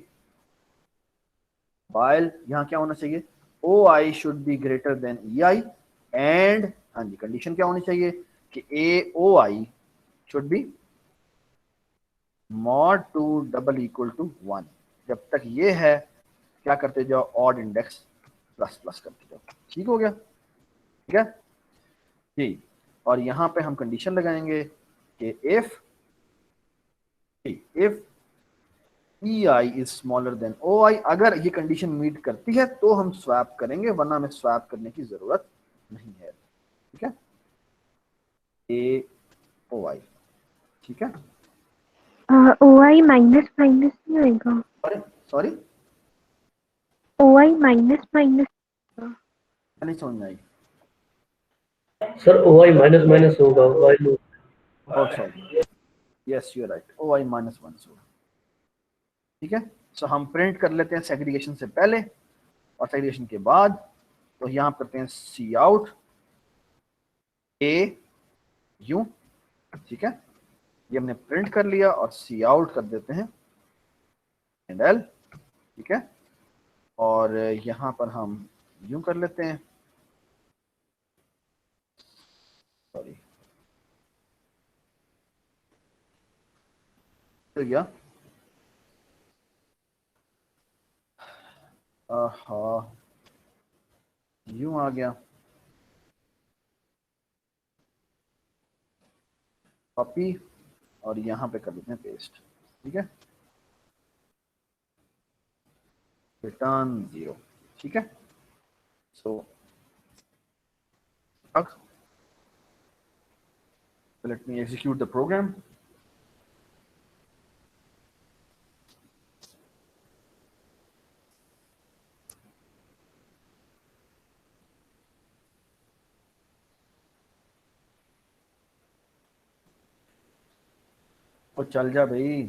while यहाँ क्या होना चाहिए, OI should be greater than ei, एंड हाँ जी, कंडीशन क्या होनी चाहिए कि AOI should be mod 2 double equal to 1। जब तक ये है क्या करते जाओ, ऑड इंडेक्स प्लस प्लस करते जाओ। ठीक हो गया, ठीक है जी, और यहाँ पे हम कंडीशन लगाएंगे कि if ei is smaller than OI, अगर ये कंडीशन मीट करती है तो हम स्वैप करेंगे, वरना हमें स्वैप करने की जरूरत नहीं है। ठीक है, AOI। ठीक है, OI माइनस माइनस नहीं होएगा, सॉरी OI माइनस माइनस, नहीं समझ में आई। सर OI माइनस माइनस होगा, while loop। Oh, sorry. Yes, you're right. OI -1 होगा। ठीक है, सो हम प्रिंट कर लेते हैं सेग्रीगेशन से पहले और सेग्रीगेशन के बाद, तो यहाँ करते हैं cout a u। ठीक है, ये हमने प्रिंट कर लिया, और cout कर देते हैं एंड l। ठीक है, और यहाँ पर हम यूं कर लेते हैं, सॉरी तो गया, हाँ यूं आ गया, कॉपी, और यहाँ पे कर देते हैं पेस्ट। ठीक है, रिटर्न 0। ठीक है, so let me execute the program. और चल जा भाई,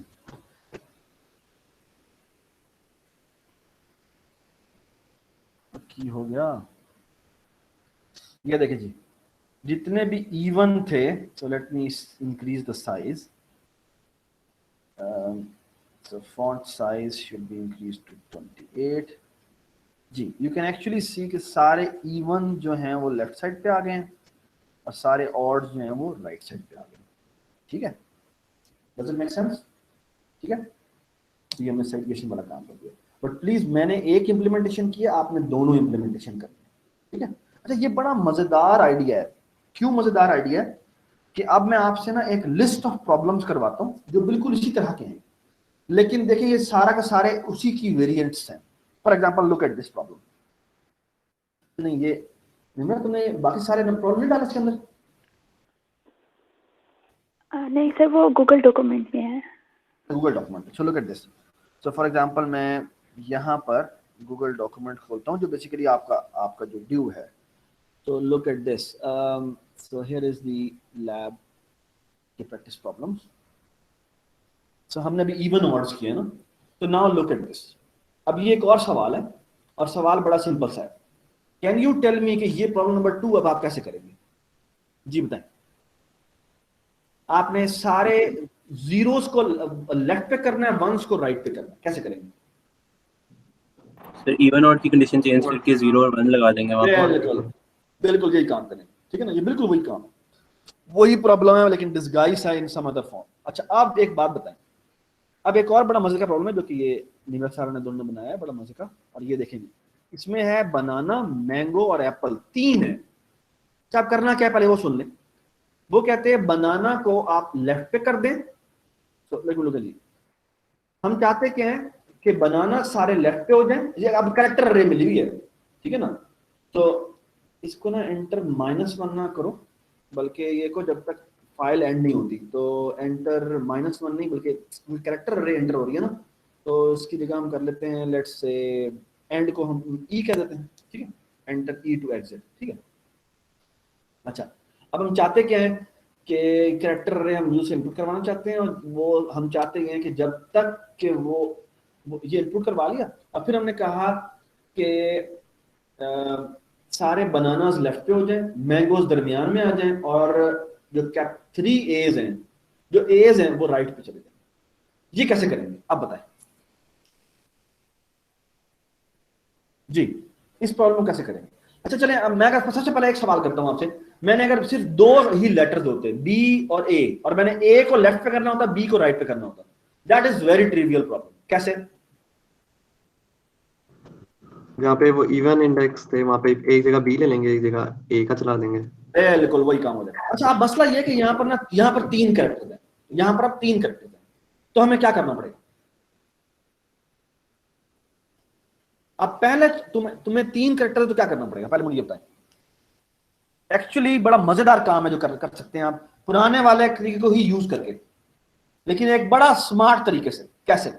की हो गया, ये देखिए जी, जितने भी इवन थे, so let me increase the size, so font size should be increase to 28 जी। यू कैन एक्चुअली सी कि सारे इवन जो हैं वो लेफ्ट साइड पे आ गए हैं और सारे ऑड जो हैं वो राइट साइड पे आ गए। ठीक है, डज इट मेक सेंस? ठीक है, ये हमने सेग्रीगेशन वाला काम कर दिया, बट प्लीज मैंने एक इम्प्लीमेंटेशन किया, आपने दोनों इम्प्लीमेंटेशन करनी है। ठीक है, अच्छा ये बड़ा मजेदार आइडिया है। क्यों मजेदार आइडिया है कि अब मैं आपसे ना एक लिस्ट ऑफ प्रॉब्लम्स करवाता हूँ जो बिल्कुल इसी तरह के हैं, लेकिन देखिए ये सारा का सारे उसी की वेरिएंट्स हैं। For example look at this problem. नहीं ये नहीं, तुमने बाकी सारे प्रॉब्लम नहीं डाला इसके अंदर? नहीं सर, वो गूगल डॉक्यूमेंट में है। Google document. So look at this. So for example मैं यहाँ पर गूगल डॉक्यूमेंट खोलता हूँ जो बेसिकली आपका जो ड्यू है। So look at this. So here is the lab के practice problems. So हमने अभी even odds किए ना, तो now look at this. अब ये एक और सवाल है और सवाल बड़ा सिंपल सा है। Can you tell me कि ये प्रॉब्लम नंबर 2 अब आप कैसे करेंगे? जी बताएं। आपने सारे जीरोस को लेफ्ट पे करना है, वंस को राइट पे करना है, कैसे करेंगे? सर इवन ऑड की कंडीशन चेंज करके 0 और 1 लगा देंगे वहां पर। बिल्कुल यही काम करेंगे, ठीक है ना? ये बिल्कुल वही काम है, वही प्रॉब्लम है लेकिन डिस्गाइज है इन सम अदर फॉर्म। अच्छा आप एक बात बताएं, अब एक और बड़ा मजे का प्रॉब्लम है जो कि ये निमरत सर ने दोनों बनाया है, बड़ा मजे का। और ये देखेंगे इसमें है बनाना, मैंगो और एप्पल, 3 है। अच्छा आप करना क्या है पहले वो सुन लें। वो कहते हैं बनाना को आप लेफ्ट पे कर दें। तो जी हम चाहते क्या है कि बनाना सारे लेफ्ट पे हो जाए। ये अब कैरेक्टर अरे मिली हुई है, ठीक है ना? तो इसको ना एंटर -1 ना करो, बल्कि ये को जब तक फाइल एंड नहीं होती तो एंटर -1 नहीं बल्कि कैरेक्टर अरे एंटर हो रही है ना, तो इसकी जगह हम कर लेते हैं लेट्स से एंड को हम ई कह देते हैं, ठीक है? एंटर ई टू एग्जिट, ठीक है? अच्छा अब हम चाहते क्या है कि कैरेक्टर अरे हम यूजर से इनपुट करवाना चाहते हैं और वो हम चाहते हैं कि जब तक कि वो ये इनपुट करवा लिया, अब फिर हमने कहा कि सारे बनानास लेफ्ट पे हो जाए, मैंगोस दरमियान में आ जाएं और जो 3 एज हैं, जो एज हैं वो राइट पे चले जाएं। ये कैसे करेंगे आप बताएं जी, इस प्रॉब्लम को कैसे करेंगे? अच्छा चलें अब मैं अगर सबसे पहले एक सवाल करता हूं आपसे। मैंने अगर सिर्फ 2 ही लेटर्स होते बी और ए, और मैंने ए को लेफ्ट पे करना होता, बी को राइट पे करना होता, that is very trivial problem. कैसे? जहाँ पे वो इवन इंडेक्स थे वहाँ पे एक जगह बी ले लेंगे, एक जगह ए का चला देंगे। बिल्कुल वही काम हो जाएगा। अच्छा आप मसला ये कि यहाँ पर ना, यहाँ पर 3 कैरेक्टर्स हैं, यहाँ पर अब 3 कैरेक्टर्स हैं, तो हमें क्या करना पड़ेगा? अब पहले तुम्हें 3 कैरेक्टर तो क्या करना पड़ेगा पहले मुझे बताएं। एक्चुअली बड़ा मजेदार काम है जो कर सकते हैं आप पुराने वाले तरीके को ही यूज करके, लेकिन एक बड़ा स्मार्ट तरीके से। कैसे?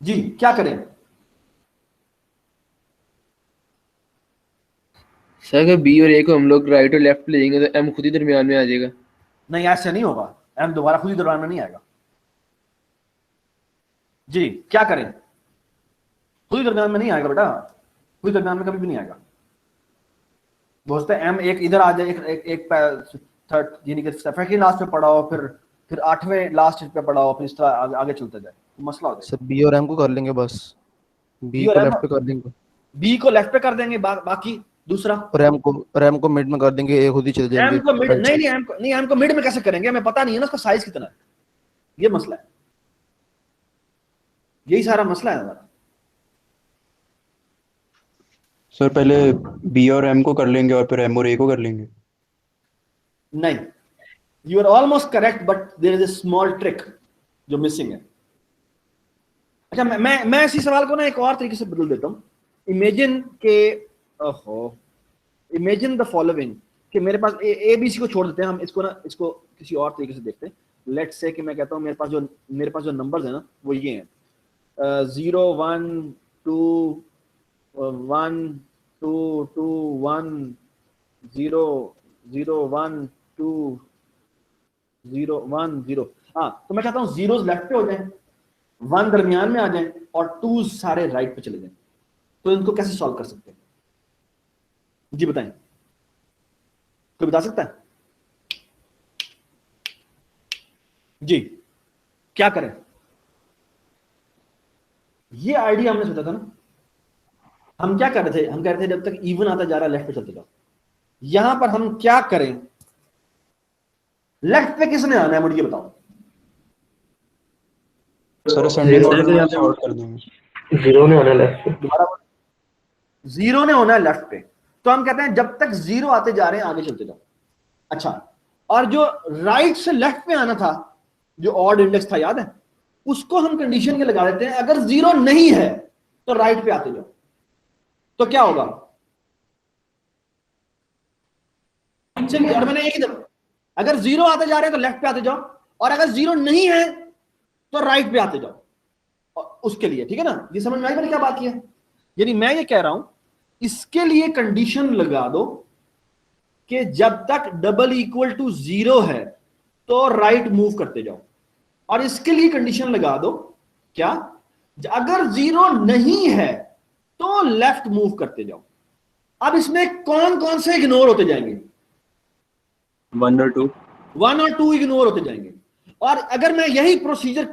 जी क्या करें? सर अगर बी और ए को हम लोग राइट और लेफ्ट ले जाएंगे तो एम खुद ही दरमियान में आ जाएगा। नहीं ऐसे नहीं होगा, एम दोबारा खुद ही दरमियान में नहीं आएगा। जी क्या करें? खुद ही दरमियान में नहीं आएगा बेटा, खुद ही दरमियान में कभी भी नहीं आएगा। दोस्तों एम एक इधर आ जाए, एक थर्ड यानी कि सेकंड लास्ट पे पढ़ाओ, फिर 8वें लास्ट पे पढ़ाओ, फिर इस तरह आगे चलते जाए, तो मसला हो जाएगा। सर बी और एम को कर लेंगे बस, बी को लेफ्ट पे कर देंगे, बी को लेफ्ट पे कर देंगे, बाकी दूसरा रैम को मिड में कर देंगे, ए खुद ही चले जाएंगे। एम को मिड नहीं, एम को मिड में कैसे करेंगे? हमें पता नहीं है ना उसका साइज कितना है, ये मसला है, यही सारा मसला है हमारा। सर पहले बी और एम को कर लेंगे और फिर एम और ए को कर लेंगे। नहीं, you are almost correct but there is a small trick जो मिसिंग है। अच्छा मैं इसी सवाल को ना एक और तरीके से बदल देता हूँ। इमेजिन द फॉलोइंग कि मेरे पास ए बी सी को छोड़ देते हैं हम, इसको किसी और तरीके से देखते हैं। लेट्स से कि मैं कहता हूँ मेरे पास जो नंबर्स हैं ना वो ये हैं 0 1 2 1 2 2 1 0 0 1 2 0 1 0। हाँ तो मैं चाहता हूँ जीरोस लेफ्ट पे हो जाएं, 1 दरमियान में आ जाएं और 2 सारे राइट पे चले जाएं। तो इनको कैसे सॉल्व कर सकते हैं जी बताएं, कोई बता सकता है? जी क्या करें? ये आइडिया हमने सोचा था ना, हम क्या कर रहे थे? हम कह रहे थे जब तक इवन आता जा रहा है लेफ्ट पे चलते जाओ। यहां पर हम क्या करें? लेफ्ट पे किसने आना है मुझे बताओ। सर असेंडिंग ऑर्डर में सॉर्ट कर देंगे। जीरो ने आना लेफ्ट पे। दोबारा जीरो ने होना है लेफ्ट पे, तो हम कहते हैं जब तक जीरो आते जा रहे हैं आगे चलते जाओ। अच्छा, और जो राइट से लेफ्ट पे आना था, जो ऑड इंडेक्स था, याद है, उसको हम कंडीशन के लगा देते हैं, अगर जीरो नहीं है तो राइट पे आते जाओ। तो क्या होगा, चलिए, और मैंने एक ही दफा, अगर जीरो आते जा रहे हैं तो लेफ्ट पे आते जाओ, और अगर जीरो नहीं है तो राइट पे आते जाओ। और उसके लिए, ठीक है ना, ये समझ में आई मैंने क्या बात की है? यानी मैं ये कह रहा हूं, इसके लिए कंडीशन लगा दो कि जब तक डबल इक्वल टू जीरो है तो राइट मूव करते जाओ, और इसके लिए कंडीशन लगा दो क्या, अगर जीरो नहीं है तो लेफ्ट मूव करते जाओ। अब इसमें कौन कौन से इग्नोर होते जाएंगे? 1 और 2। 1 और 2 इग्नोर होते जाएंगे। और अगर मैं यही प्रोसीजर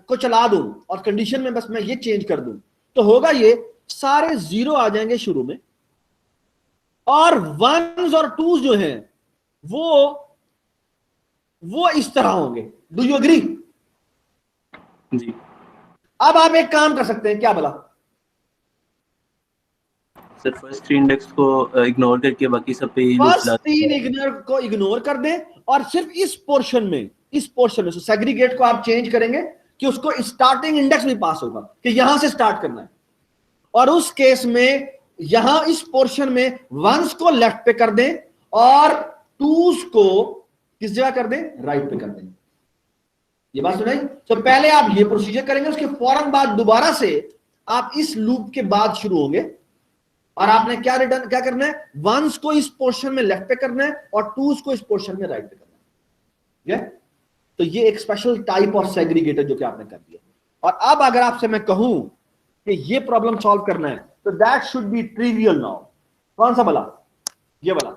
को चला दूं और कंडीशन में बस मैं ये चेंज कर दूं, तो होगा ये, सारे जीरो आ जाएंगे शुरू में, और 1s और 2s जो हैं वो इस तरह होंगे। Do you agree? जी। अब आप एक काम कर सकते हैं, क्या बोला सर, फर्स्ट 3 इंडेक्स को इग्नोर करके बाकी सब पे ही फर्स्ट 3 इग्नोर को इग्नोर कर दें, और सिर्फ इस पोर्शन में सेग्रीगेट को आप चेंज करेंगे कि उसको स्टार्टिंग इंडेक्स भी पास होगा कि यहां से स्टार्ट करना है, और उस केस में यहां इस पोर्शन में 1s को लेफ्ट पे कर दें और 2s को किस जगह कर दें, राइट पे कर दें। ये बात सुनाई? तो पहले आप ये प्रोसीजर करेंगे, उसके फौरन बाद दोबारा से आप इस लूप के बाद शुरू होंगे, और आपने क्या करना है, 1s को इस पोर्शन में लेफ्ट पे करना है और 2s को इस पोर्शन में राइट पे करना है। तो ये एक स्पेशल टाइप ऑफ सेग्रीगेटर जो कि आपने कर दिया। और अब अगर आपसे मैं कहूं कि ये प्रॉब्लम सॉल्व करना है, तो that should be trivial now. कौन सा वाला? ये वाला।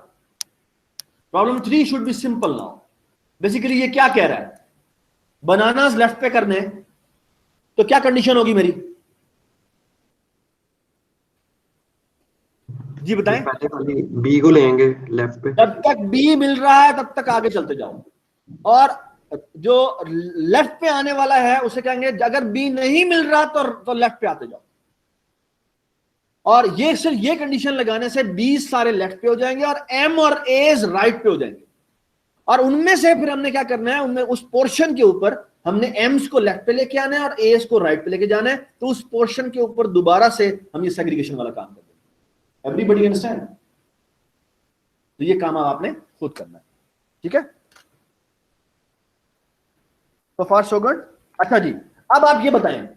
Problem 3 should be simple now. Basically ये क्या कह रहा है, बनानास लेफ्ट पे करने, तो क्या कंडीशन होगी मेरी? जी बताएं। पहले वाली बी को लेंगे लेफ्ट पे, जब तक बी मिल रहा है तब तक आगे चलते जाओ, और जो लेफ्ट पे आने वाला है उसे कहेंगे अगर बी नहीं मिल रहा तो लेफ्ट पे आते जाओ। और ये सिर्फ ये कंडीशन लगाने से बी सारे लेफ्ट पे हो जाएंगे और एम और एज राइट पे हो जाएंगे। और उनमें से फिर हमने क्या करना है, उनमें उस पोर्शन के ऊपर हमने एम्स को लेफ्ट पे लेके आना है और एज को राइट पे लेके जाना है। तो उस पोर्शन के ऊपर दोबारा से हम ये सेग्रीगेशन वाला काम कर देंगे। Everybody understand? तो ये काम आपने खुद करना है, ठीक है? तो फार सो गुड। अच्छा जी, अब आप ये बताएं,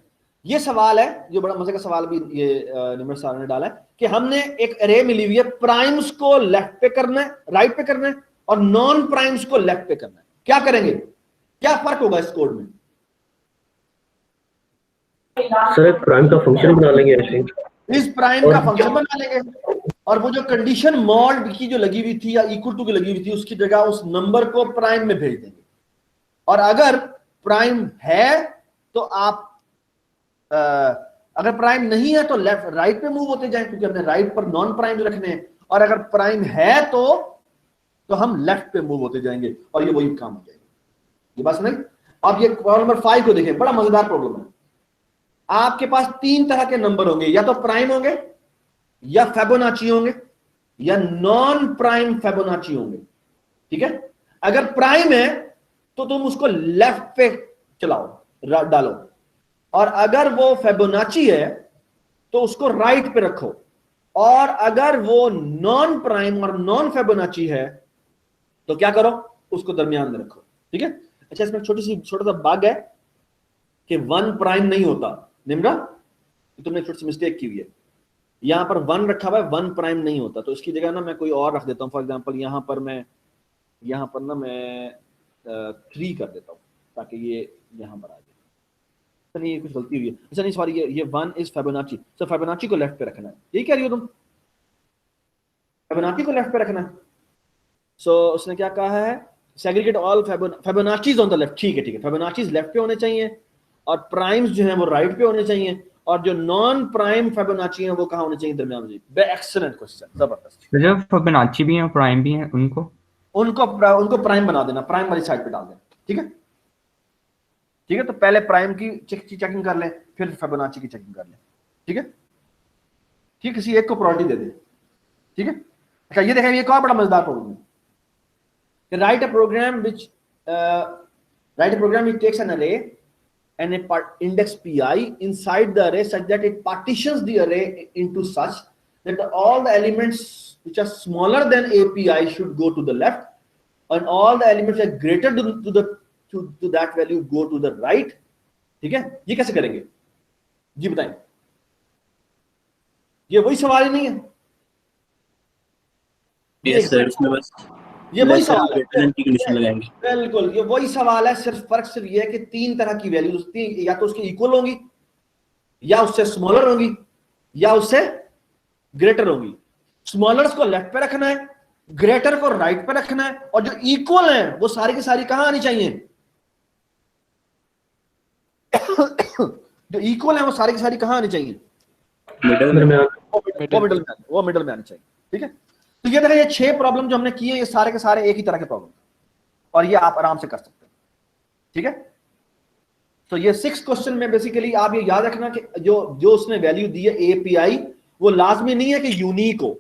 ये सवाल है जो बड़ा मजे का सवाल भी ये निमर सर ने डाला है कि हमने एक अरे मिली हुई है, प्राइम्स को लेफ्ट पे करना है, राइट पे करना है, और नॉन प्राइम्स को लेफ्ट पे करना है। क्या करेंगे? क्या फर्क होगा इस कोड में? सर एक प्राइम का फंक्शन बना लेंगे ऐसे, इस प्राइम का फंक्शन बना लेंगे, और वो जो कंडीशन मॉड की जो लगी हुई थी या इक्वल टू की लगी हुई थी उसकी जगह उस नंबर को प्राइम में भेज देंगे। और अगर प्राइम है तो आप अगर प्राइम नहीं है तो लेफ्ट राइट पे मूव होते जाएं, क्योंकि हमने राइट पर नॉन प्राइम रखने हैं, और अगर प्राइम है तो हम लेफ्ट पे मूव होते जाएंगे, और ये वही काम हो जाएगा। ये बात समझ? अब ये प्रॉब्लम नंबर 5 को देखें, बड़ा मजेदार प्रॉब्लम है। आपके पास 3 तरह के नंबर होंगे, या तो प्राइम होंगे, या फेबोनाची होंगे, या नॉन प्राइम फेबोनाची होंगे, ठीक है? अगर प्राइम है तो तुम उसको लेफ्ट पे चलाओ, डालो, और अगर वो फेबोनाची है तो उसको राइट पे रखो, और अगर वो नॉन प्राइम और नॉन फेबोनाची है तो क्या करो, उसको दरमियान में रखो, ठीक है? अच्छा, इसमें छोटा सा बग है कि 1 प्राइम नहीं होता। निम्रा, तुमने छोटी सी मिस्टेक की हुई है, यहां पर 1 रखा हुआ है, 1 प्राइम नहीं होता, तो इसकी जगह ना मैं कोई और रख देता हूं। फॉर एग्जांपल यहां पर मैं 3 कर देता हूं ताकि ये यहां पर आ जाए। नहीं, ये कुछ गलती हुई है। अच्छा नहीं, सॉरी, ये 1 इज फेबोनाची, सो फेबोनाची को लेफ्ट पे रखना है। यही कह रही हो तुम? फेबोनाची को लेफ्ट पे रखना है। सो उसने क्या कहा है, segregate all Fibonaccis on the left. ठीक है, फेबोनाचीज लेफ्ट पे होने चाहिए, और प्राइम्स जो हैं वो राइट पे होने चाहिए, और जो नॉन प्राइम फेबोनाची हैं वो कहाँ होने चाहिए? दरमियान में। एक्सीलेंट क्वेश्चन, जबरदस्त। जब फेबोनाची भी हैं प्राइम भी हैं, उनको प्राइम बना देना, प्राइम वाली साइड पे डाल देना, ठीक है? ठीक है, तो पहले प्राइम की चेकिंग कर लें, फिर फेबोनाची की चेकिंग कर लें। ठीक है, ठीक, किसी एक को प्रायोरिटी दे दे, ठीक है। अच्छा ये देखें, ये क्या बड़ा मजेदार प्रॉब्लम है। Write a program which takes an array and a index pi inside the array such that it partitions the array into such that all the elements which are smaller than API should go to the left and all the elements that are greater to that value go to the right। ठीक है, ये कैसे करेंगे जी बताएं? ये वही सवाल ही नहीं है? यस सर, इसमें बस ये वही सवाल है, की कंडीशन लगाएंगे। बिल्कुल ये वही सवाल है, फर्क सिर्फ ये है कि 3 तरह की वैल्यूज थी, या तो उसके इक्वल होंगी, या उससे स्मॉलर होंगी, या उससे ग्रेटर होंगी। स्मॉलर्स को लेफ्ट पे रखना है, ग्रेटर को राइट पे रखना है, और जो इक्वल है वो सारी की सारी कहां आनी चाहिए? जो इक्वल है वो सारी की सारी कहां आनी चाहिए? मिडल में। वो मिडल में आनी चाहिए। ठीक है, तो ये देखिए, ये 6 प्रॉब्लम जो हमने किए, ये सारे के सारे एक ही तरह के प्रॉब्लम, और ये आप आराम से कर सकते हैं। ठीक है, तो ये 6 क्वेश्चन में बेसिकली आप ये याद रखना कि जो उसने वैल्यू दी है एपीआई, वो लाजमी नहीं है कि यूनिक हो,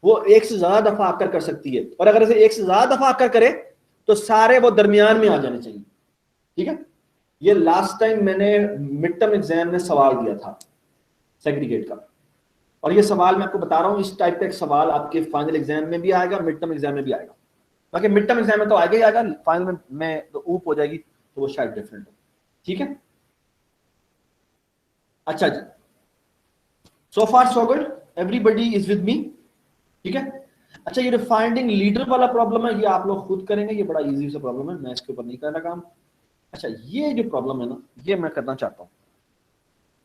वो एक से ज्यादा दफा आकर कर सकती है, और अगर इसे एक से ज्यादा दफा आकर करे तो सारे वो दरमियान में आ जाने चाहिए। ठीक है, ये लास्ट टाइम मैंने मिड टर्म एग्जाम में सवाल दिया था सेग्रीगेट का, और ये सवाल मैं आपको बता रहा हूं, इस टाइप का एक सवाल आपके फाइनल एग्जाम में भी आएगा, मिड टर्म एग्जाम में भी आएगा। बाकी मिड टर्म एग्जाम में तो आएगा ही आएगा, फाइनल में तो ऊप हो जाएगी, तो वो शायद डिफरेंट हो। ठीक है, अच्छा जी, so far so good, everybody is with me. ठीक है, अच्छा ये फाइंडिंग लीडर वाला प्रॉब्लम है, ये आप लोग खुद करेंगे, ये बड़ा इजी सा प्रॉब्लम है, मैं इसके ऊपर नहीं कर रहा काम। अच्छा ये जो प्रॉब्लम है ना, ये मैं करना चाहता हूँ।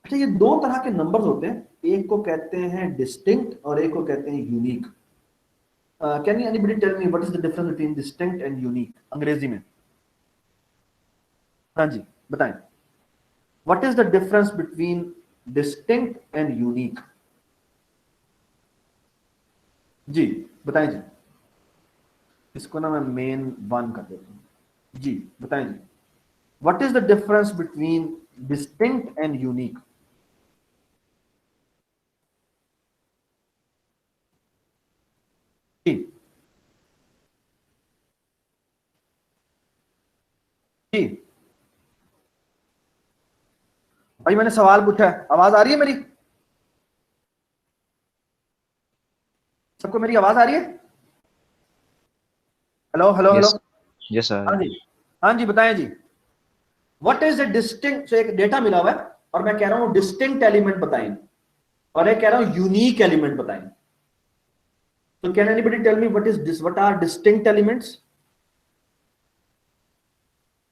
अच्छा ये 2 तरह के नंबर्स होते हैं, एक को कहते हैं डिस्टिंक्ट और एक को कहते हैं unique. Can anybody tell me what is the difference between distinct and unique अंग्रेजी में? हाँ जी बताएं, what is the difference between distinct and unique? जी बताएं जी, इसको ना मैं मेन 1 कर देता हूं। जी बताएं जी, what is the difference between distinct and unique? जी भाई मैंने सवाल पूछा है, आवाज आ रही है मेरी? सबको मेरी आवाज आ रही है? Hello hello hello. Yes sir. हाँ जी, हाँ जी बताएं जी, व्हाट इज द डिस्टिंक्ट? एक डेटा मिला हुआ है और मैं कह रहा हूं डिस्टिंक्ट एलिमेंट बताएं, और मैं कह रहा हूं यूनिक एलिमेंट बताएं। तो can anybody tell me what is this, what are distinct elements?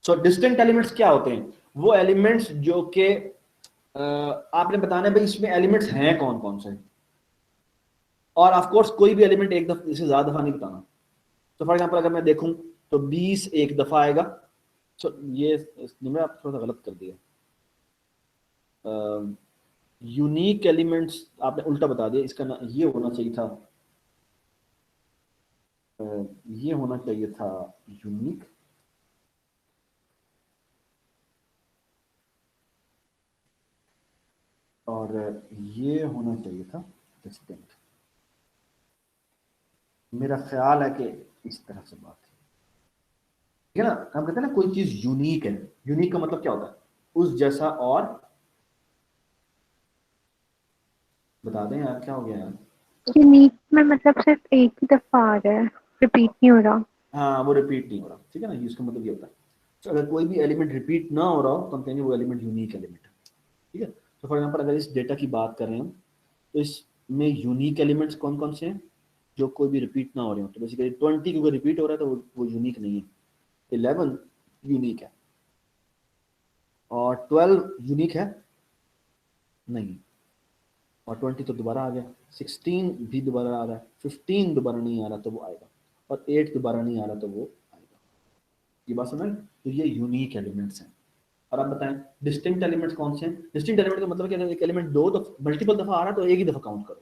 So distinct elements क्या होते हैं? वो एलिमेंट्स जो कि आपने बताना है भाई इसमें एलिमेंट्स हैं कौन कौन से, और ऑफ कोर्स कोई भी एलिमेंट एक दफा से ज्यादा दफा नहीं बताना। तो फॉर एग्जांपल अगर मैं देखूं तो 20 एक दफा आएगा। सो ये मैंने आप थोड़ा सा गलत कर दिया, यूनिक एलिमेंट्स आपने उल्टा बता दिया, इसका ना ये होना चाहिए था, ये होना चाहिए था यूनिक, और ये होना चाहिए था डिस्टिंक्ट। मेरा ख्याल है कि इस तरह से बात है, ठीक है ना? हम कहते हैं ना कोई चीज यूनिक है, यूनिक का मतलब क्या होता है? उस जैसा, और बता दें यार क्या हो गया यार? यूनिक में मतलब सिर्फ एक ही दफा आ रहा है, रिपीट नहीं हो रहा। हाँ वो रिपीट नहीं हो रहा, ठीक है ना, इसका मतलब ये होता है। तो अगर कोई भी एलिमेंट रिपीट ना हो रहा हो तो हम कहेंगे वो एलिमेंट यूनिक एलिमेंट है। ठीक है, तो फॉर एग्जांपल अगर इस डेटा की बात कर रहे हैं हम, तो इसमें यूनिक एलिमेंट्स कौन कौन से हैं? जो कोई भी रिपीट ना हो रहे हो। तो बेसिकली 20 क्योंकि रिपीट हो रहा है तो वो यूनिक नहीं है, 11 यूनिक है, और 12 यूनिक है नहीं, और 20 तो दोबारा आ गया, 16 भी दोबारा आ रहा है, 15 दोबारा नहीं आ रहा तो वो आएगा, और 8 दोबारा नहीं आ रहा तो वो आएगा। ये बात समझ? तो ये यूनिक एलिमेंट्स हैं। और आप बताएं डिस्टिंक्ट एलिमेंट्स कौन से हैं? डिस्टिंक्ट एलिमेंट का मतलब क्या है? एक एलिमेंट 2 तो मल्टीपल दफा आ रहा है तो एक ही दफा काउंट करो।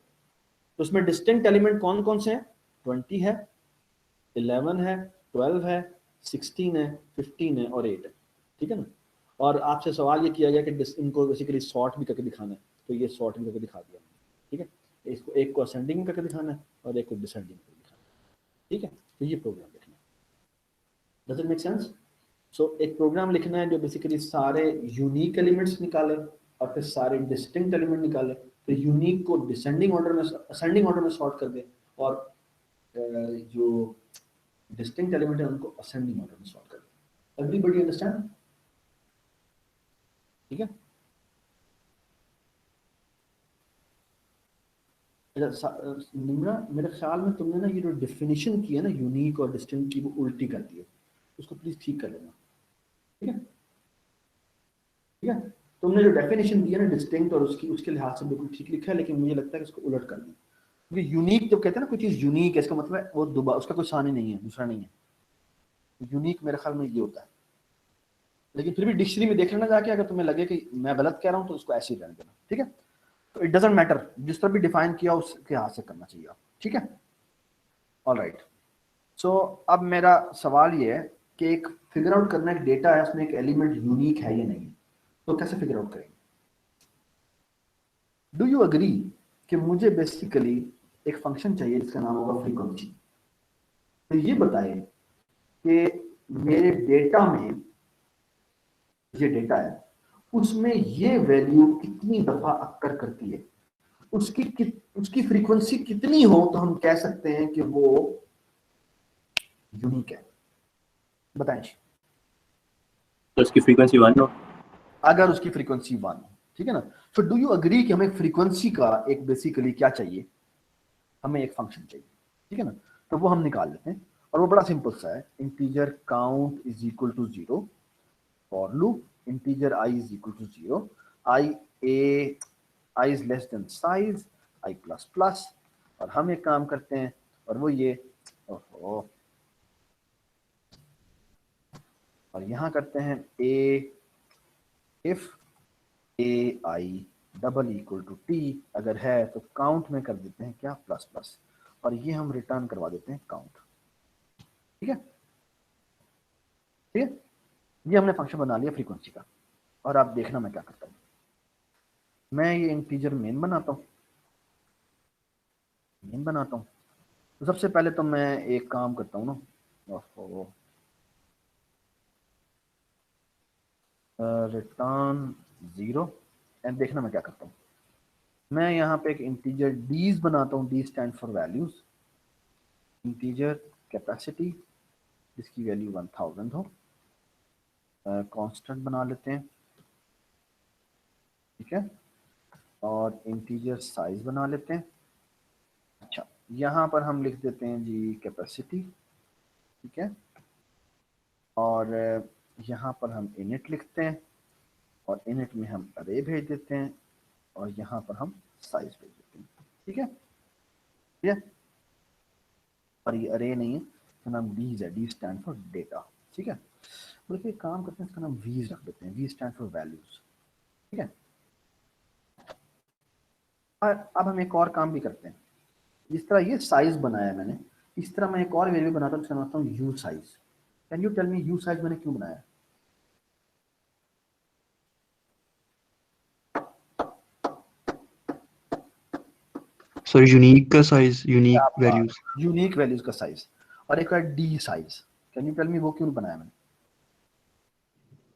तो उसमें डिस्टिंक्ट एलिमेंट कौन कौन से हैं? 20 है, 11 है, 12 है, 16 है, 15 है और 8 है। ठीक है ना? और आपसे सवाल ये किया गया कि इनको बेसिकली सॉर्ट भी करके दिखाना है, तो ये सॉर्ट भी करके दिखा दिया, ठीक है। इसको एक को असेंडिंग में करके दिखाना है और एक को डिसेंडिंग में दिखाना है, ठीक है। तो ये प्रोग्राम लिखना है। Does it make sense? So एक प्रोग्राम लिखना है जो बेसिकली सारे यूनिक एलिमेंट्स निकाले और फिर सारे डिस्टिंक्ट एलिमेंट निकाले, तो यूनिक को डिसेंडिंग ऑर्डर में, असेंडिंग ऑर्डर में सॉर्ट कर दे, और जो डिस्टिंक्ट एलिमेंट है उनको असेंडिंग ऑर्डर में सॉर्ट कर दे। Everybody understand? ठीक है। निम्रा, मेरे ख्याल में तुमने ना ये जो डेफिनेशन की है ना यूनिक और डिस्टिंक्ट की, वो उल्टी कर दी है, उसको प्लीज ठीक कर लेना, ठीक है। ठीक है, तुमने जो डेफिनेशन दी है ना डिस्टिंक्ट और उसके लिहाज से बिल्कुल ठीक लिखा है, लेकिन मुझे लगता है कि इसको उलट कर दें, क्योंकि यूनिक जब कहते हैं ना कोई चीज यूनिक है, इसका मतलब है वो दोबारा उसका कोई सानी नहीं है, दूसरा नहीं है। यूनिक मेरे ख्याल में ये होता है, लेकिन फिर भी डिक्शनरी में देख लेना जाके, अगर तुम्हें लगे कि मैं गलत कह रहा हूँ तो उसको ऐसे ही रहने देना, ठीक है। तो इट डजंट मैटर, जिस तरह भी डिफाइन किया उसके हाथ से करना चाहिए आप, ठीक है। ऑलराइट, सो अब मेरा सवाल ये है कि एक फिगर आउट करना, एक डेटा है उसमें एक एलिमेंट यूनिक है या नहीं, तो कैसे फिगर आउट करेंगे? डू यू अग्री कि मुझे बेसिकली एक फंक्शन चाहिए जिसका नाम होगा फ्रीक्वेंसी, तो ये बताए कि मेरे डेटा में, ये डेटा है उसमें ये वैल्यू कितनी दफा अक्कर करती है, उसकी फ्रीक्वेंसी कितनी हो तो हम कह सकते हैं कि वो यूनिक है। बताएं। तो उसकी फ्रीक्वेंसी 1 हो, अगर उसकी फ्रीक्वेंसी 1 हो, ठीक है ना। तो डू यू अग्री कि हमें फ्रीक्वेंसी का एक बेसिकली क्या चाहिए, हमें एक फंक्शन चाहिए, ठीक है ना। तो वो हम निकाल लेते हैं, और वो बड़ा सिंपल सा है, integer count is equal to 0, for loop integer i is equal to 0, i is less than size i plus plus, और हम एक काम करते हैं और वो ये और यहां करते हैं if ai double equal to t, अगर है तो काउंट में कर देते हैं क्या, प्लस प्लस, और ये हम रिटर्न करवा देते हैं काउंट, ठीक है। ठीक है, ये हमने फंक्शन बना लिया फ्रीक्वेंसी का। और आप देखना मैं क्या करता हूँ, मैं ये इंटीजर मेन बनाता हूँ, तो सबसे पहले तो मैं एक काम करता हूँ ना, रिटर्न 0, एंड देखना मैं क्या करता हूँ, मैं यहाँ पे एक इंटीजर डीज बनाता हूँ, D stand for values, integer capacity जिसकी वैल्यू 1000 हो, कांस्टेंट बना लेते हैं, ठीक है, और इंटीजर साइज बना लेते हैं। अच्छा, यहाँ पर हम लिख देते हैं जी कैपेसिटी, ठीक है, और यहाँ पर हम इनिट लिखते हैं, और इनिट में हम अरे भेज देते हैं, और यहाँ पर हम साइज भेज देते हैं, ठीक है। ठीक है, और ये अरे नहीं है, इसका नाम डीज है, डी स्टैंड फॉर डेटा, ठीक है। बल्कि एक काम करते हैं, इसका नाम वीज रख देते हैं, वी स्टैंड फॉर वैल्यूज, ठीक है। अब हम एक और काम भी करते हैं, जिस तरह ये साइज बनाया है मैंने, इस तरह मैं एक और वेरिएबल बनाता हूँ, बनाता हूँ U size. Can you tell me U size मैंने क्यों बनाया? सर यूनिक का size, unique values, unique values का साइज, और एक है D size. Can you tell me वो क्यों बनाया मैंने?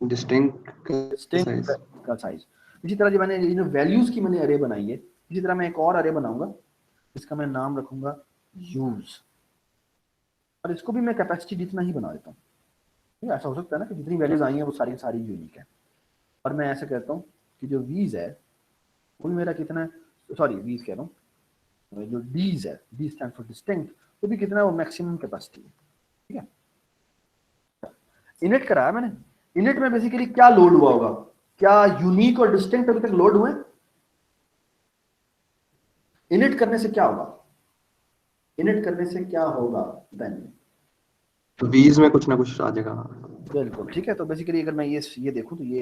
डिस्टिंक्ट का साइज। इसी तरह जो मैंने वैल्यूज की मैंने अरे बनाई है, इसी तरह मैं एक और अरे बनाऊंगा, इसका मैं नाम रखूंगा यूज, और इसको भी मैं कैपेसिटी जितना ही बना देता हूँ। ऐसा हो सकता है ना कि जितनी वैल्यूज आई हैं वो सारी सारी यूनिक है, और मैं ऐसे कहता हूँ कि जो वीज है वो भी मेरा कितना है, सॉरी वीज कह रहा हूँ, जो डीज है, डी स्टैंड फॉर डिस्टिंक्ट, वो भी कितना है, वो मैक्सिमम कैपेसिटी है, ठीक है। इनिट कराया मैंने, इनिट में बेसिकली क्या लोड हुआ होगा, क्या यूनिक और डिस्टिंक्ट अभी तक लोड हुए? इनिट करने से क्या होगा, इनिट करने से क्या होगा देन? तो वीज में कुछ ना कुछ आ जाएगा। बिल्कुल ठीक है। तो बेसिकली अगर मैं ये देखूं तो ये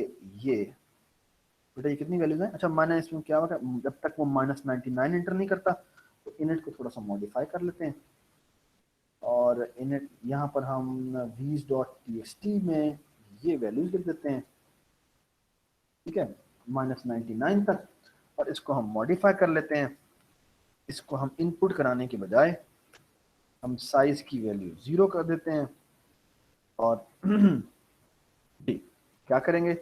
बेटा ये कितनी वैल्यूज है? अच्छा, मैंने इसमें क्या होगा, जब तक वो -99 एंटर नहीं करता तो इनिट को थोड़ा सा मॉडिफाई कर लेते हैं, और इनिट यहाँ पर हम वीज.txt में ये वैल्यूज लिख देते हैं, ठीक है, -99 तक, और इसको हम मॉडिफाई कर लेते हैं। इसको हम इनपुट कराने के बजाय हम साइज की वैल्यू 0 कर देते हैं, और जी क्या करेंगे,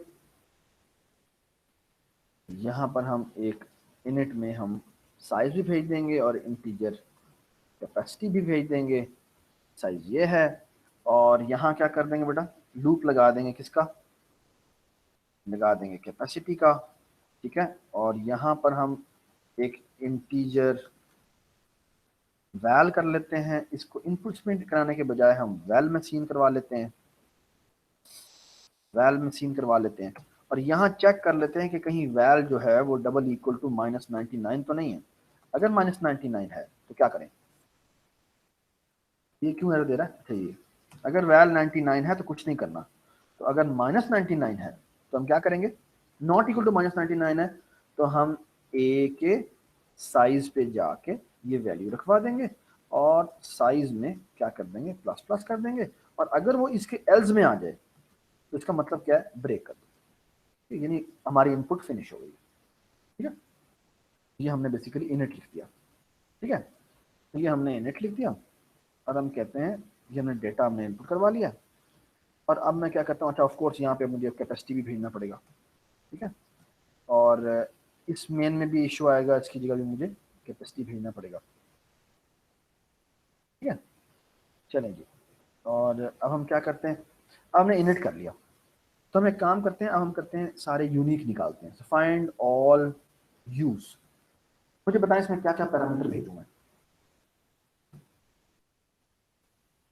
यहाँ पर हम एक इनिट में हम साइज भी भेज देंगे और इंटीजर कैपेसिटी भी भेज देंगे। साइज ये है, और यहाँ क्या कर देंगे बेटा, लूप लगा देंगे, किसका लगा देंगे, कैपेसिटी का। ठीक है, और यहाँ पर हम एक इंटीजर वैल कर लेते हैं। इसको इनपुट में कराने के बजाय हम वैल मशीन करवा लेते हैं, वैल मशीन करवा लेते हैं। और यहाँ चेक कर लेते हैं कि कहीं वैल जो है वो डबल इक्वल टू -99 तो नहीं है। अगर -99 है तो क्या करें, ये क्यों एरर दे रहा है, अच्छा ये, अगर वैल 99 है तो कुछ नहीं करना। तो अगर -99 है तो हम क्या करेंगे, नॉट इक्वल टू -99 है तो हम ए के साइज पे जाके ये वैल्यू रखवा देंगे, और साइज में क्या कर देंगे, प्लस कर देंगे। और अगर वो इसके एल्स में आ जाए तो इसका मतलब क्या है, ब्रेक कर दो, यानी हमारी इनपुट फिनिश हो गई। ठीक है, ये हमने बेसिकली इनिट लिख दिया। ठीक है, तो ये हमने इनिट लिख दिया, और हम कहते हैं ये हमने डेटा हमने इनपुट करवा लिया। और अब मैं क्या करता हूँ, अच्छा ऑफ कोर्स यहाँ पे मुझे कैपेसिटी भी भेजना पड़ेगा। ठीक है, और इस मेन में भी इशू आएगा, इसकी जगह भी मुझे कैपेसिटी भेजना पड़ेगा। ठीक है, चलें जी। और अब हम क्या करते हैं, अब हमने इनिट कर लिया, तो हम एक काम करते हैं, अब हम करते हैं सारे यूनिक निकालते हैं। फाइंड ऑल यूज, मुझे बताएं इसमें क्या क्या पैरामीटर भेजूँ मैं,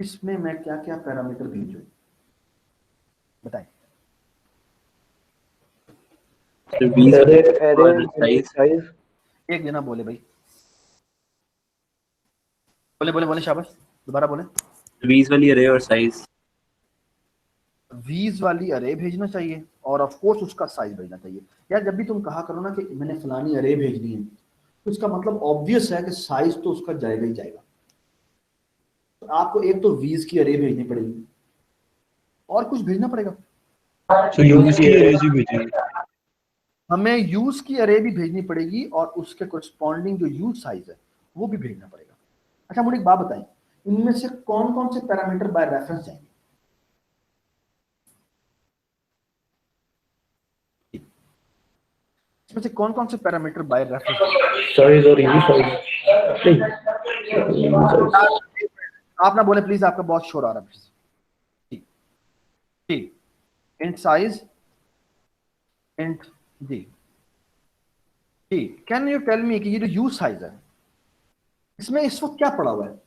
इसमें मैं क्या क्या पैरामीटर भेजूँ, बताएं। एक जना बोले भाई, बोले शाबाश, दोबारा बोले। वीज वाली अरे और साइज, वीज वाली अरे भेजना चाहिए, और ऑफ कोर्स उसका साइज भेजना चाहिए। यार जब भी तुम कहा करो ना कि मैंने फलानी अरे भेजनी है, तो इसका मतलब ऑब्वियस है कि साइज तो उसका जाएगा ही जाएगा। तो आपको एक तो वीज की अरे भेजनी पड़ेगी, और कुछ भेजना पड़ेगा। यूज की अरे ही भेजेंगे, हमें यूज की अरे भी भेजनी पड़ेगी, और उसके कोरिस्पॉन्डिंग जो यूज साइज है वो भी भेजना पड़ेगा। अच्छा मुझे एक बात बताएं, इनमें से कौन कौन से पैरामीटर बाय रेफरेंस जाएंगे, इसमें से कौन कौन से पैरामीटर बाय रेफरेंस, साइज और यूज साइज नहीं, आप ना बोले प्लीज, आपका बहुत शोर आ रहा है। ठीक ठीक, इंट साइज, इंट जी ठीक। कैन यू टेल मी कि ये जो यूज साइज है, इसमें इस वक्त क्या पड़ा हुआ है,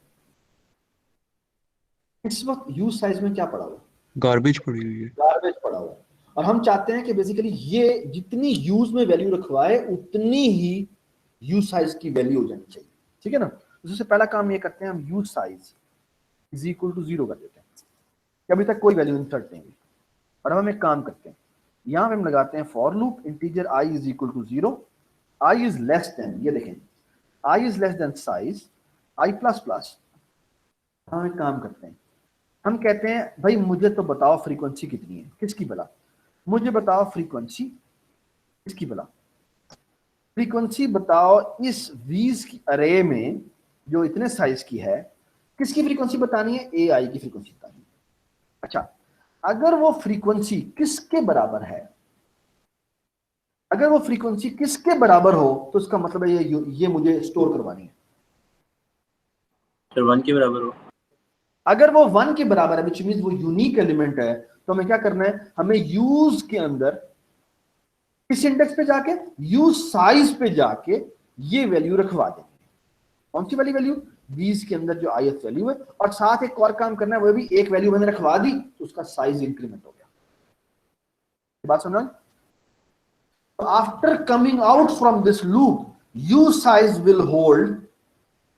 इस वक्त यूज साइज में क्या पड़ा हुआ है, गार्बेज पड़ी हुई है, गार्बेज पड़ा हुआ है। और हम चाहते हैं कि बेसिकली ये जितनी यूज में वैल्यू रखवाए उतनी ही यूज साइज की वैल्यू हो जानी चाहिए। ठीक है ना, तो सबसे पहला काम ये करते हैं, हम use size is equal to 0 कर देते हैं, कि अभी तक कोई वैल्यू इंसर्ट नहीं हुई। और अब हम एक काम करते हैं, यहाँ पे हम लगाते हैं for loop, integer i is equal to 0, i is less than, ये देखें i is less than size i plus plus. हम एक काम करते हैं, हम कहते हैं भाई मुझे तो बताओ फ्रीक्वेंसी कितनी है, किसकी भला, मुझे बताओ फ्रीक्वेंसी, किसकी भला, फ्रीक्वेंसी बताओ इस वीज की अरे में जो इतने साइज की है, किसकी फ्रीक्वेंसी बतानी है, ए आई की फ्रीक्वेंसी बतानी है। अच्छा अगर वो फ्रीक्वेंसी किसके बराबर है, अगर वो फ्रीक्वेंसी किसके बराबर हो तो उसका मतलब है ये मुझे स्टोर करवानी है, 1 के बराबर हो। अगर वो 1 के बराबर है विच मींस वो यूनिक एलिमेंट है, तो हमें क्या करना है, हमें यूज के अंदर इस इंडेक्स पे जाके यूज साइज पे जाके ये वैल्यू रखवा देंगे। कौन सी वाली वैल्यू, 20 के अंदर जो ith वैल्यू है, और साथ एक और काम करना है, वो भी एक वैल्यू मैंने रखवा दी तो उसका साइज इंक्रीमेंट हो गया। बात समझ, तो after coming out from this loop use size will hold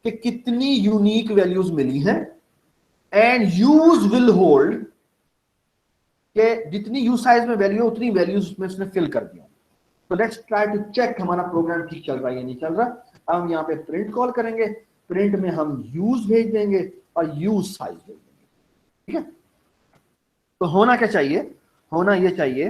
कि कितनी यूनिक वैल्यूज मिली हैं, एंड यूज विल होल्ड कि जितनी यूज साइज में वैल्यू है उतनी वैल्यूज में उसने फिल कर दिया। तो लेट्स ट्राई टू चेक हमारा प्रोग्राम ठीक चल रहा है या नहीं चल रहा। अब हम यहाँ पे प्रिंट कॉल करेंगे, प्रिंट में हम यूज भेज देंगे और यूज साइज भेज देंगे। ठीक है, तो होना क्या चाहिए, होना ये चाहिए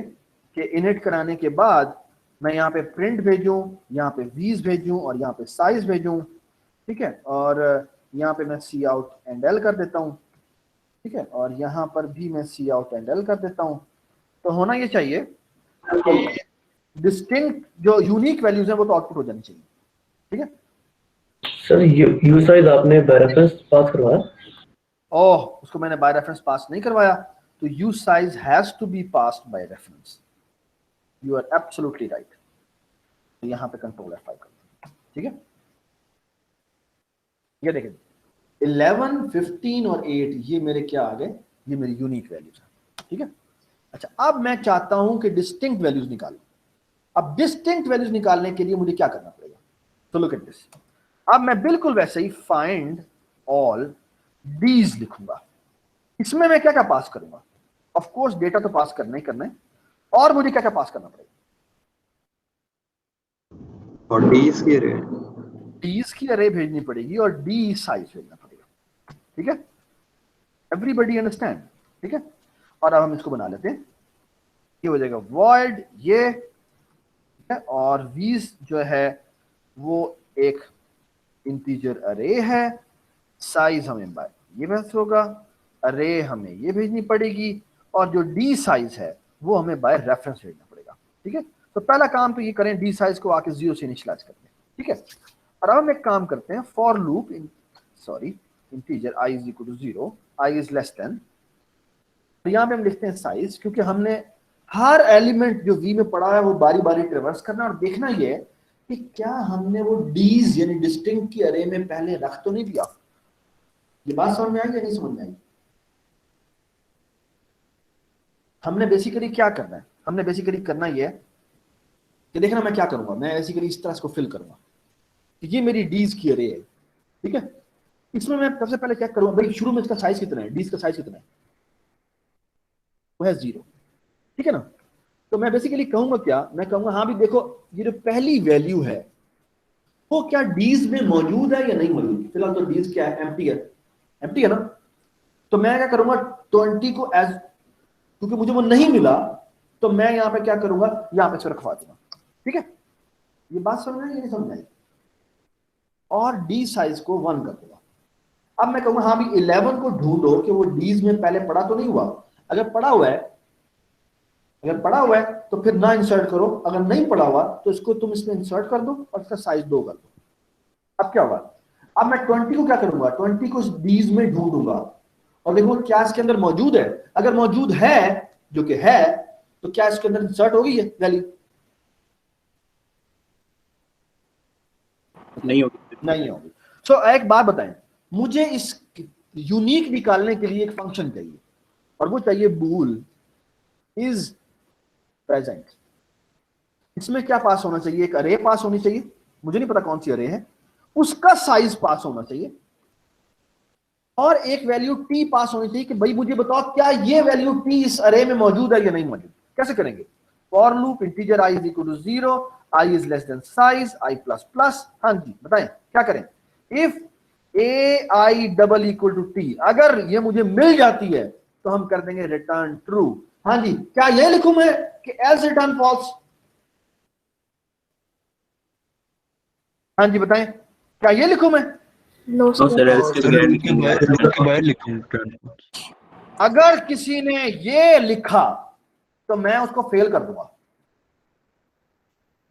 कि इनिट कराने के बाद मैं यहाँ पे प्रिंट भेजूं, यहाँ पे वीज भेजूं और यहाँ पे साइज भेजूं, ठीक है, और यहाँ पे मैं सी आउट एंड एल कर देता हूँ, ठीक है, और यहाँ पर भी मैं सी आउट एंड एल कर देता हूँ। तो होना ये चाहिए कि डिस्टिंक्ट जो यूनिक वैल्यूज हैं वो तो आउटपुट हो जानी चाहिए, ठीक है। सर यू साइज आपने बाय रेफरेंस पास करवाया? ओह, उसको मैंने बाय रेफरेंस पास नहीं करवाया, तो U size has to be passed by reference. You are absolutely right. तो यहाँ पे कंट्रोल F5 करते हैं, ठीक है। ये देखें 11, 15 और 8 ये मेरे क्या आ गए, ये मेरी यूनिक वैल्यूज है, ठीक है। अच्छा, अब मैं चाहता हूं कि डिस्टिंक्ट वैल्यूज निकालूं। अब डिस्टिंक्ट वैल्यूज निकालने के लिए मुझे क्या करना पड़ेगा? तो लुक एट दिस। अब मैं बिल्कुल वैसे ही फाइंड ऑल डीज लिखूंगा। इसमें मैं क्या क्या पास करूंगा? ऑफ कोर्स डेटा तो पास करना ही करना है, और मुझे क्या क्या पास करना पड़ेगा? और डीज की अरे, डीज की अरे भेजनी पड़ेगी और डी साइज भेजना पड़ेगा, ठीक है। एवरीबडी अंडरस्टैंड, ठीक है। और अब हम इसको बना लेते हैं, ये हो जाएगा वॉइड ये, ठीक है, और वीज जो है वो एक इंटीजर अरे है, साइज हमें बाय ये भेज होगा, अरे हमें ये भेजनी पड़ेगी, और जो डी साइज है वो हमें बाय रेफरेंस भेजना पड़ेगा, ठीक है। तो पहला काम तो ये करें, डी साइज को आके 0 से इनिशियलाइज करते हैं, ठीक है। और अब हम एक काम करते हैं, for loop integer i is equal to 0, i is less than, तो यहाँ पे हम लिखते हैं साइज, क्योंकि हमने हर एलिमेंट जो v में पड़ा है वो बारी बारी ट्रेवर्स करना और देखना ये है कि क्या हमने वो डीज यानी डिस्टिंक्ट की अरे में पहले रख तो नहीं दिया। ये बात समझ में आई या नहीं समझ में आई? हमने बेसिकली क्या करना है? हमने बेसिकली करना ये है कि देखना मैं क्या करूंगा, मैं बेसिकली इस तरह इसको फिल करूंगा कि ये मेरी डीज की अरे है, ठीक है। इसमें मैं सबसे पहले क्या करूंगा, भाई शुरू में इसका साइज कितना है, डीज का साइज कितना है, वो है 0, ठीक है ना। तो मैं बेसिकली कहूंगा क्या, मैं कहूंगा हाँ भी देखो ये जो पहली वैल्यू है वो क्या डीज में मौजूद है या नहीं मौजूद। फिलहाल तो डीज क्या है, एम्प्टी है, एम्प्टी है ना। तो मैं क्या करूंगा 20 को एज, क्योंकि मुझे वो नहीं मिला तो मैं यहाँ पे क्या करूंगा, यहाँ पे रखवा दूंगा, ठीक है। ये बात समझ में आई या नहीं समझ में आई? और डी साइज को 1 कर दूंगा। अब मैं कहूंगा हाँ भी 11 को ढूंढो कि वो डीज में पहले पड़ा तो नहीं हुआ। अगर पड़ा हुआ है, अगर पड़ा हुआ है तो फिर ना इंसर्ट करो, अगर नहीं पड़ा हुआ तो इसको तुम इसमें इंसर्ट कर दो और इसका साइज 2 कर दो। अब क्या होगा, अब मैं 20 को क्या करूंगा, 20 को डीज में ढूंढूंगा और देखूंगा क्या इसके अंदर मौजूद है। अगर मौजूद है, जो कि है, तो क्या इसके अंदर इंसर्ट होगी ये वैल्यू? नहीं होगी, नहीं होगी। सो एक बात बताएं, मुझे इस यूनिक निकालने के लिए एक फंक्शन चाहिए और वो चाहिए बूल इज प्रेजेंट। इसमें क्या पास होना चाहिए, एक अरे पास होनी चाहिए, मुझे नहीं पता कौन सी अरे है, उसका साइज पास होना चाहिए और एक वैल्यू टी पास होनी चाहिए कि भाई मुझे बताओ क्या ये वैल्यू टी इस अरे में मौजूद है या नहीं मौजूद। कैसे करेंगे? For loop integer i is equal to 0, i is less than size i plus plus. हाँ जी बताएं क्या करें? If ai double equal to T, अगर ये मुझे मिल जाती है तो हम कर देंगे रिटर्न ट्रू। हाँ जी, क्या ये लिखूं मैं कि एल्स रिटर्न फॉल्स? हाँ जी बताएं, क्या ये लिखूं मैं? नो सर एल्स के बगैर लिखेंगे। बाहर लिखेंगे। अगर किसी ने ये लिखा तो मैं उसको फेल कर दूंगा,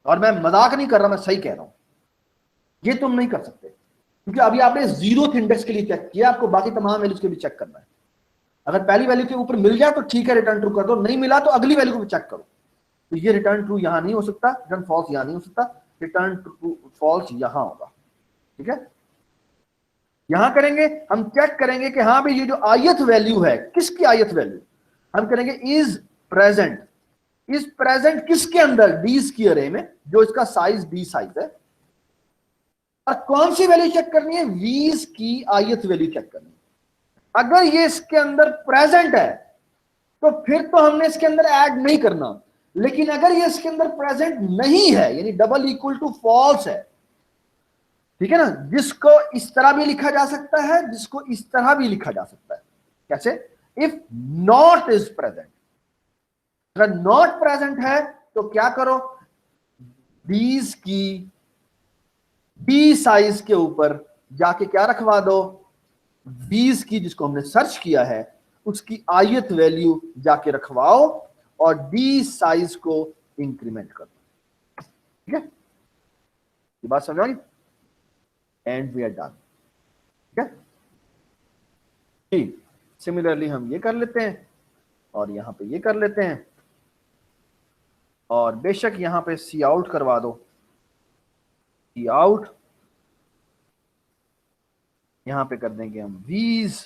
और मैं मजाक नहीं कर रहा, मैं सही कह रहा हूं। ये तुम नहीं कर सकते क्योंकि अभी आपने 0th इंडेक्स के लिए चेक किया, आपको बाकी तमाम वैल्यूज के भी चेक करना है। अगर पहली वैल्यू के ऊपर मिल जाए तो ठीक है, रिटर्न ट्रू कर दो, नहीं मिला तो अगली वैल्यू को भी चेक करो। तो ये रिटर्न ट्रू यहां नहीं हो सकता, रिटर्न फॉल्स यहां नहीं हो सकता, रिटर्न ट्रू फॉल्स यहां होगा, ठीक है। यहां करेंगे, हम चेक करेंगे कि हाँ भाई ये जो ith वैल्यू है, किसकी ith वैल्यू, हम करेंगे इज प्रेजेंट। इज प्रेजेंट किसके अंदर? डीज की अरे में, जो इसका साइज डी साइज है। और कौन सी वैल्यू चेक करनी है? वीज की ith वैल्यू चेक करनी है। अगर ये इसके अंदर प्रेजेंट है तो फिर तो हमने इसके अंदर ऐड नहीं करना, लेकिन अगर ये इसके अंदर प्रेजेंट नहीं है, यानी डबल इक्वल टू फॉल्स है, ठीक है ना, जिसको इस तरह भी लिखा जा सकता है, जिसको इस तरह भी लिखा जा सकता है। कैसे? इफ नॉट इज प्रेजेंट, अगर नॉट प्रेजेंट है तो क्या करो, बीस की बी साइज के ऊपर जाके क्या रखवा दो, 20 की जिसको हमने सर्च किया है उसकी आयत वैल्यू जाके रखवाओ और डी साइज को इंक्रीमेंट कर दो। ठीक है, ये बात समझ आ गई? And we are done. ठीक है, ठीक। सिमिलरली हम ये कर लेते हैं और यहां पे ये कर लेते हैं, और बेशक यहां पे सी आउट करवा दो, सी आउट यहां पे कर देंगे हम वीज।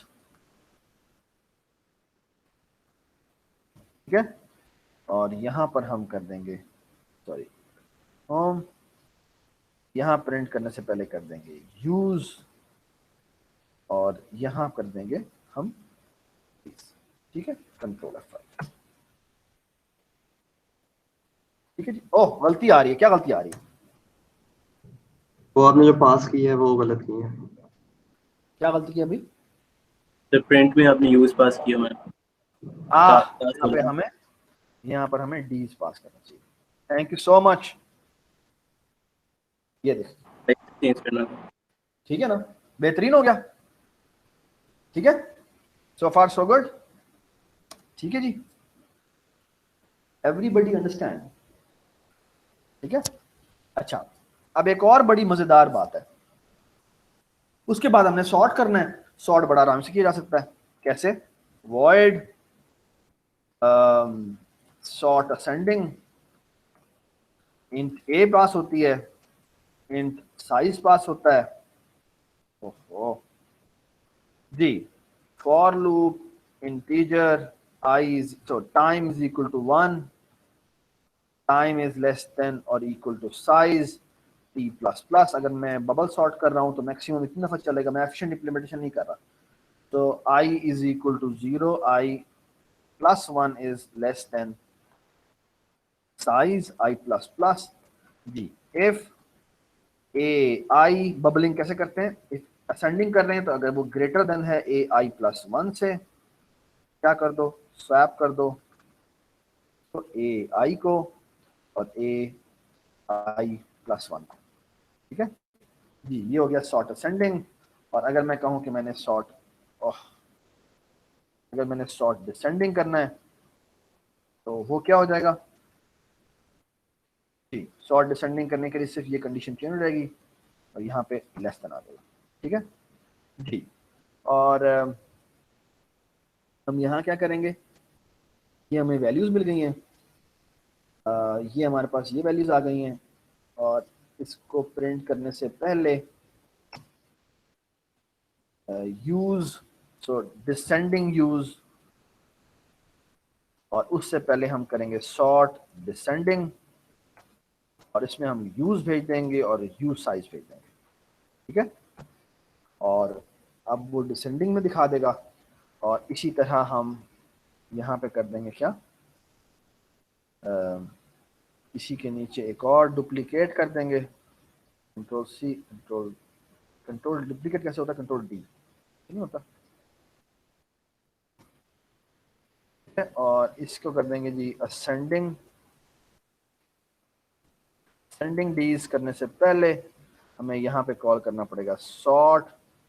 ठीक है, और यहां पर हम कर देंगे, सॉरी होम, यहां प्रिंट करने से पहले कर देंगे यूज, और यहां कर देंगे हम these। ठीक है, कंट्रोल F5। ठीक है जी। ओह, गलती आ रही है, क्या गलती आ रही है? वो आपने जो पास की है वो गलत की है। क्या गलती की अभी? तो प्रिंट में आपने यूज पास किया हुआ है। यहाँ पर हमें डीज पास करना चाहिए। Thank you so much. ये देख, चेंज करना था। ठीक है ना, बेहतरीन हो गया। ठीक है, सो फार सो गुड। ठीक है जी, एवरीबडी अंडरस्टैंड? ठीक है, अच्छा अब एक और बड़ी मजेदार बात है, उसके बाद हमने सॉर्ट करना है। सॉर्ट बड़ा आराम से किया जा सकता है। कैसे? Void sort ascending, int A pass होती है, इंट साइज पास होता है। ओहो जी, for loop integer I is, so time is equal to 1, time is less than or equal to size t plus plus। अगर मैं बबल सॉर्ट कर रहा हूं तो मैक्सिमम इतनी दफा चलेगा, मैं एफिशिएंट इंप्लीमेंटेशन नहीं कर रहा। तो I is equal to 0, I plus 1 is less than size I plus plus जी। if a I, बबलिंग कैसे करते हैं? if असेंडिंग कर रहे हैं तो अगर वो ग्रेटर देन है a I plus 1 से, क्या कर दो, स्वैप कर दो, तो ए आई को और ए आई प्लस 1 को। ठीक है जी, ये हो गया सॉर्ट असेंडिंग। और अगर मैं कहूं कि मैंने सॉर्ट, अगर मैंने सॉर्ट डिसेंडिंग करना है तो वो क्या हो जाएगा जी, सॉर्ट डिसेंडिंग करने के लिए सिर्फ ये कंडीशन चेंज हो जाएगी और यहाँ पे लेस देन आ जाएगा। ठीक है जी, और हम यहाँ क्या करेंगे, ये हमें वैल्यूज मिल गई हैं, ये हमारे पास ये वैल्यूज आ गई हैं, और इसको प्रिंट करने से पहले यूज, सो डिसेंडिंग यूज, और उससे पहले हम करेंगे सॉर्ट डिसेंडिंग, और इसमें हम यूज भेज देंगे और यूज साइज भेज देंगे। ठीक है, और अब वो डिसेंडिंग में दिखा देगा, और इसी तरह हम यहाँ पे कर देंगे क्या, इसी के नीचे एक और डुप्लीकेट कर देंगे, कंट्रोल सी, कंट्रोल डुप्लीकेट कैसे होता है, कंट्रोल डी नहीं होता। और इसको कर देंगे जी असेंडिंग, असेंडिंग डीज करने से पहले हमें यहाँ पे कॉल करना पड़ेगा सॉर्ट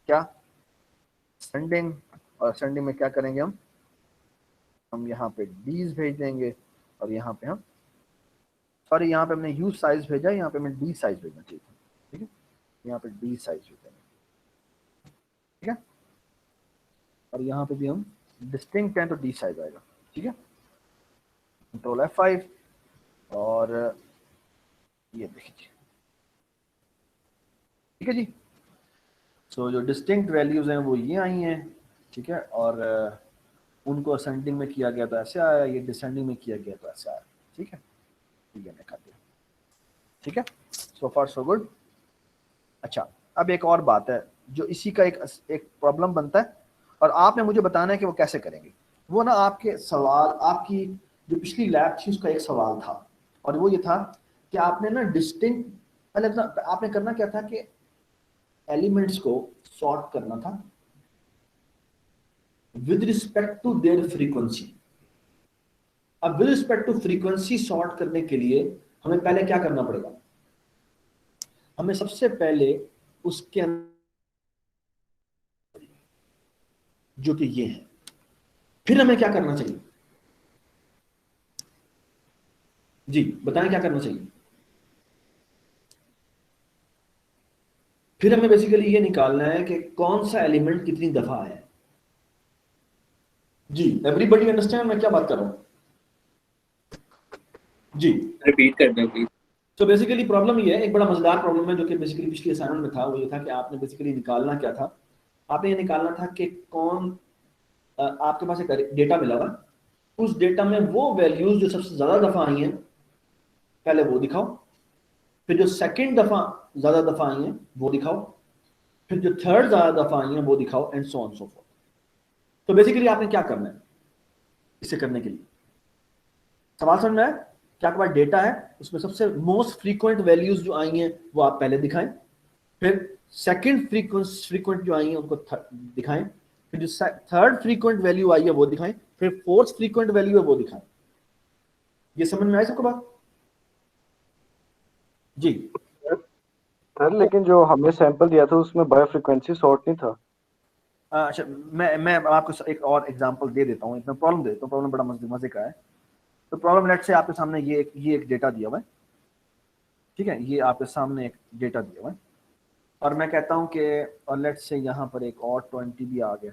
क्या, असेंडिंग, और असेंडिंग में क्या करेंगे हम यहाँ पे डीज भेज देंगे, और यहाँ पे हम, सॉरी यहाँ पे हमने यूज साइज भेजा, यहाँ पे हमें डी साइज भेजना चाहिए। ठीक है, यहाँ पे डी साइज भेजेंगे। ठीक है, और यहाँ पे भी हम डिस्टिंक्ट हैं तो डी साइज आएगा। ठीक है, कंट्रोल F5, और ये देखिए। ठीक है जी, सो जो डिस्टिंक्ट वैल्यूज हैं वो ये आई हैं। ठीक है, और उनको असेंडिंग में किया गया तो ऐसे आया, ये डिसेंडिंग में किया गया तो ऐसे आया। ठीक है, ये मैं कर दिया। ठीक है, सो फार सो गुड। अच्छा, अब एक और बात है जो इसी का एक प्रॉब्लम बनता है, और आपने मुझे बताना है कि वो कैसे करेंगे। वो ना आपके सवाल, आपकी जो पिछली लैब थी उसका एक सवाल था, और वो ये था कि आपने ना डिस्टिंक्ट, पहले आपने करना क्या था कि एलिमेंट्स को सॉर्ट करना था with respect to their frequency. अब with respect to frequency sort करने के लिए हमें पहले क्या करना पड़ेगा, हमें सबसे पहले उसके अंदर जो कि ये है, फिर हमें क्या करना चाहिए जी बताएं क्या करना चाहिए। फिर हमें बेसिकली ये निकालना है कि कौन सा एलिमेंट कितनी दफा है। जी एवरीबॉडी अंडरस्टैंड मैं क्या बात कर रहा हूं जी। रिपीट कर दें प्लीज। तो बेसिकली प्रॉब्लम ये है, एक बड़ा मजेदार प्रॉब्लम है जो कि बेसिकली पिछली असाइनमेंट में था, वो ये था कि आपने बेसिकली निकालना क्या था, आपने ये निकालना था कि कौन आपके पास एक डेटा मिला हुआ, उस डेटा में वो वैल्यूज जो सबसे ज्यादा दफा आई हैं पहले वो दिखाओ, फिर जो सेकंड दफा ज्यादा दफा आई हैं वो दिखाओ, फिर जो थर्ड ज्यादा दफा आई हैं वो दिखाओ, and so on so fourth. तो बेसिकली आपने क्या करना है इसे करने के लिए, सवाल समझ में आया? क्या आपके पास डेटा है, उसमें सबसे मोस्ट फ्रीक्वेंट वैल्यूज जो आई हैं वो आप पहले दिखाएं, फिर सेकंड फ्रीक्वेंट जो आई हैं उनको दिखाएं, फिर जो थर्ड फ्रीक्वेंट वैल्यू आई है वो दिखाएं, फिर फोर्थ फ्रीक्वेंट वैल्यू है वो दिखाएं। ये समझ में आई सबको बात जी? सर लेकिन जो हमें सैंपल दिया था उसमें बायो फ्रीक्वेंसी सॉर्ट नहीं था। अच्छा मैं आपको एक और एग्जांपल दे देता हूँ, इसमें प्रॉब्लम दे देता हूँ, प्रॉब्लम बड़ा मजे का है। तो प्रॉब्लम लेट से आपके सामने ये एक डेटा दिया हुआ है, ठीक है, ये आपके सामने एक डेटा दिया हुआ है और मैं कहता हूँ कि और लेट से यहाँ पर एक और 20 भी आ गया,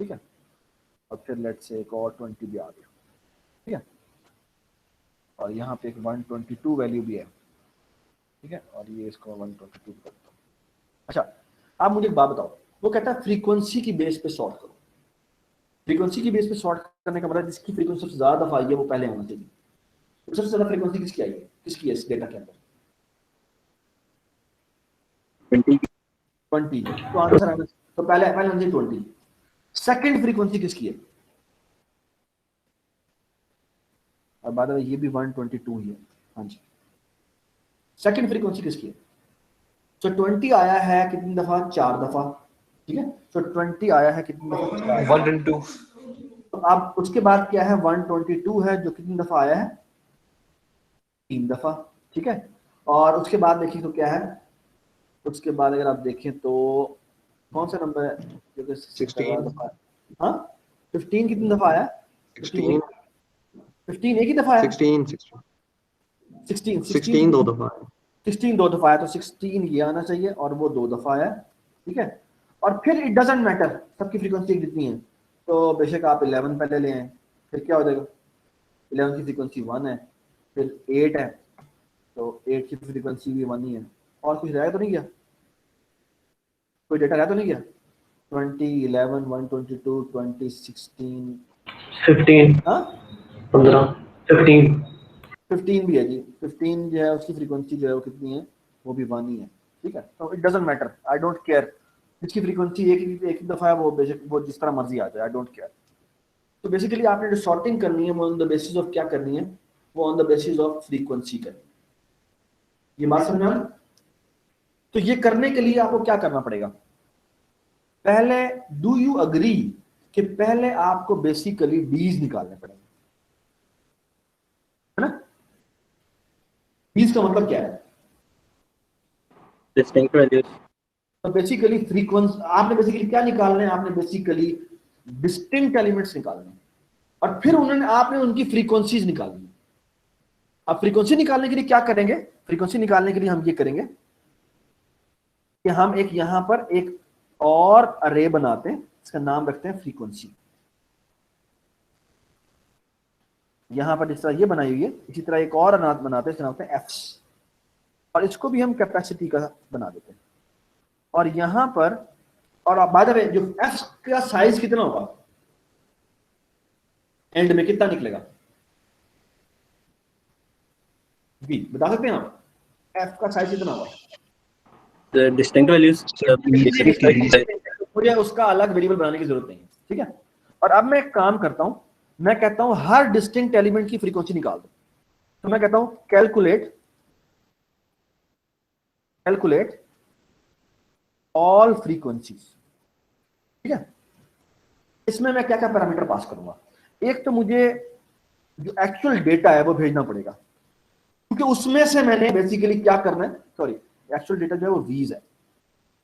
ठीक है, और फिर लेट से एक और 20 भी आ गया, ठीक है, और यहाँ पे एक 122 वैल्यू भी है, ठीक है, और ये इसको 122 करता हूँ। अच्छा आप मुझे एक बात बताओ, वो कहता है फ्रीक्वेंसी की बेस पे सॉर्ट करो। फ्रीक्वेंसी की बेस पे सॉर्ट करने का मतलब जिसकी फ्रीक्वेंसी सबसे ज्यादा दफा आई है वो पहले होना चाहिए। तो सबसे ज्यादा फ्रीक्वेंसी किसकी आई है, किसकी है इस डेटा के अंदर? 20 तो आंसर आना, तो पहले होना चाहिए 20। सेकंड फ्रीक्वेंसी किसकी है? और बाद में ये भी 122 ही है, हाँ जी। सेकंड फ्रीक्वेंसी किसकी है? तो 20 आया है कितनी दफा? 4 दफा, ठीक है, तो 20 आया है कितनी दफा? 102। तो अब उसके बाद क्या है? 122 है जो कितनी दफा आया है? 3 दफा, ठीक है, और उसके बाद देखिए तो क्या है, उसके बाद अगर आप देखें तो कौन सा नंबर है जो कि 16 हाँ 15 कितनी दफा आया? 16 एक ही दफा आया? 16 दो दफा है। 16 दो दफा आया, तो 16 ये आना चाहिए और वो 2 दफा आया, ठीक है, और फिर इट डजंट मैटर सबकी फ्रीक्वेंसी कितनी है, तो बेशक आप 11 पहले ले आए, फिर क्या हो जाएगा? 11 की फ्रीक्वेंसी 1 है, फिर 8 है, तो 8 की फ्रीक्वेंसी भी 1 ही है, और कुछ रह तो नहीं गया, कोई डेटा रह तो नहीं गया? 20, 11, 122, 20, 16, 15, हाँ 15, 15। 15 भी है जी, 15 जो है उसकी फ्रीक्वेंसी जो है वो कितनी है? वो भी 1 ही है, ठीक है, तो it doesn't matter, I don't care जिसकी फ्रीक्वेंसी एक ही दफा है, वो बेशक वो जिस तरह मर्जी आ जाए, आई डोंट केयर। तो बेसिकली आपने जो सॉर्टिंग करनी है वो ऑन द बेसिस ऑफ क्या करनी है? वो on the basis of frequency करनी है। ये बात समझ में आ रही? तो ये करने के लिए आपको क्या करना पड़ेगा? पहले डू यू अग्री कि पहले आपको बेसिकली डीज निकालने पड़ेंगे, है ना? डीज का मतलब क्या है? Distinct values. तो बेसिकली फ्रीक्वेंसी आपने बेसिकली क्या निकालना है? आपने बेसिकली डिस्टिंक्ट एलिमेंट्स निकालने हैं और फिर आपने उनकी फ्रीक्वेंसीज निकालनी है। अब फ्रीक्वेंसी निकालने के लिए क्या करेंगे? फ्रीक्वेंसी निकालने के लिए हम ये करेंगे कि हम एक यहां पर एक और अरे बनाते हैं, इसका नाम रखते हैं फ्रीक्वेंसी। यहां पर जिस तरह ये बनाई हुई है इसी तरह एक और अनाथ बनाते हैं, इसका नाम होता है एफ्स, और इसको भी हम कैपेसिटी का बना देते हैं। और यहां पर और बाय द वे जो एफ का साइज कितना होगा एंड में, कितना निकलेगा जी बता सकते हैं आप? एफ का साइज कितना होगा? The distinct values मुझे उसका अलग वेरिएबल बनाने की जरूरत नहीं है, ठीक है। और अब मैं एक काम करता हूं, मैं कहता हूं हर डिस्टिंक्ट एलिमेंट की फ्रीक्वेंसी निकाल दो। तो मैं कहता हूं कैलकुलेट ऑल फ्रीक्वेंसीज, ठीक है। इसमें मैं क्या क्या पैरामीटर पास करूंगा? एक तो मुझे जो एक्चुअल डेटा है वो भेजना पड़ेगा, क्योंकि उसमें से मैंने बेसिकली क्या करना है, सॉरी एक्चुअल डेटा जो है वो वीज है,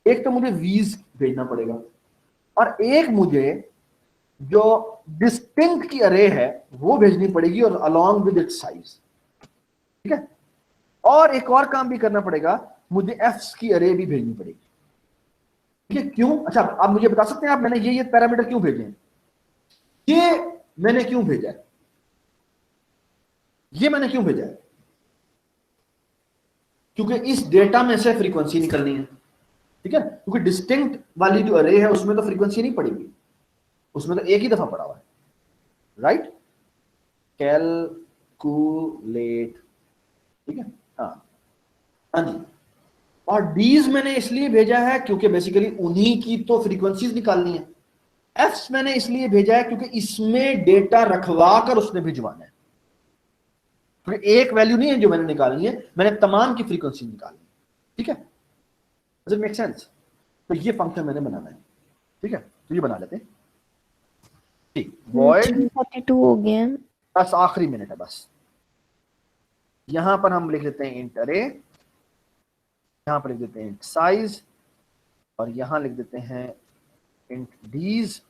एक तो मुझे वीज भेजना पड़ेगा और एक मुझे जो डिस्टिंक्ट की अरे है वो भेजनी पड़ेगी और अलॉन्ग विद इट्स साइज, ठीक है। और एक और काम भी करना पड़ेगा, मुझे एफ्स की अरे भी भेजनी पड़ेगी, ठीक है। क्यों? अच्छा आप मुझे बता सकते हैं आप मैंने ये पैरामीटर क्यों भेजे हैं, ये मैंने क्यों भेजा है, ये मैंने क्यों भेजा है? क्योंकि इस डेटा में से फ्रीक्वेंसी निकलनी है, ठीक है। क्योंकि डिस्टिंक्ट वाली जो अरे है उसमें तो फ्रीक्वेंसी नहीं पड़ेगी, उसमें तो एक ही दफा पड़ा हुआ है, राइट। कैलकुलेट, ठीक है, हाँ हाँ जी। और डीज मैंने इसलिए भेजा है क्योंकि बेसिकली उन्हीं की तो फ्रीक्वेंसीज निकालनी है। एफ्स मैंने इसलिए भेजा है क्योंकि इसमें डेटा रखवा कर उसने भिजवाना है, तो एक वैल्यू नहीं है जो मैंने निकालनी है, मैंने तमाम की फ्रीक्वेंसी निकालनी है, ठीक है। Does it make sense? तो ये फंक्शन मैंने बनाना है, ठीक है। तो ये बना लेते हैं, ठीक। वॉइड 42 हो गए हैं। बस आखिरी मिनट है, बस यहां पर हम लिख लेते हैं इंट अरे, यहां पर लिख देते हैं इंट साइज, और यहां लिख देते हैं इंट डीज,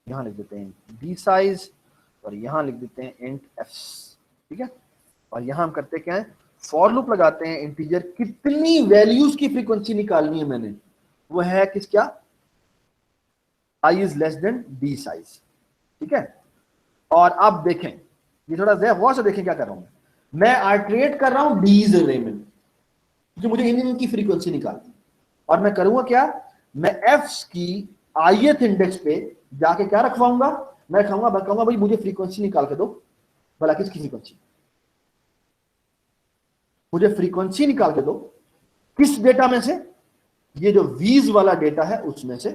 यहां लिख देते हैं डी साइज, और यहां लिख देते हैं इंट एफ्स, ठीक है। और यहां हम करते क्या है, फॉर लूप लगाते हैं, इंटीजर कितनी वैल्यूज की फ्रीक्वेंसी निकालनी है मैंने, वो है किस क्या, I is less than the size, ठीक है। और अब देखें, ये थोड़ा गौर से देखें क्या कर रहा हूं मैं आइट्रेट कर रहा हूं डीज अरे में, जो मुझे इनकी फ्रीक्वेंसी निकालनी, और मैं करूंगा क्या, मैं एफ्स की ith इंडेक्स पे जाके क्या रखवाऊंगा, मैं कहूंगा भाई मुझे फ्रीक्वेंसी निकाल के दो, भला किसकी फ्रीक्वेंसी, मुझे फ्रीक्वेंसी निकाल के दो किस डेटा में से, ये जो वीज वाला डेटा है उसमें से,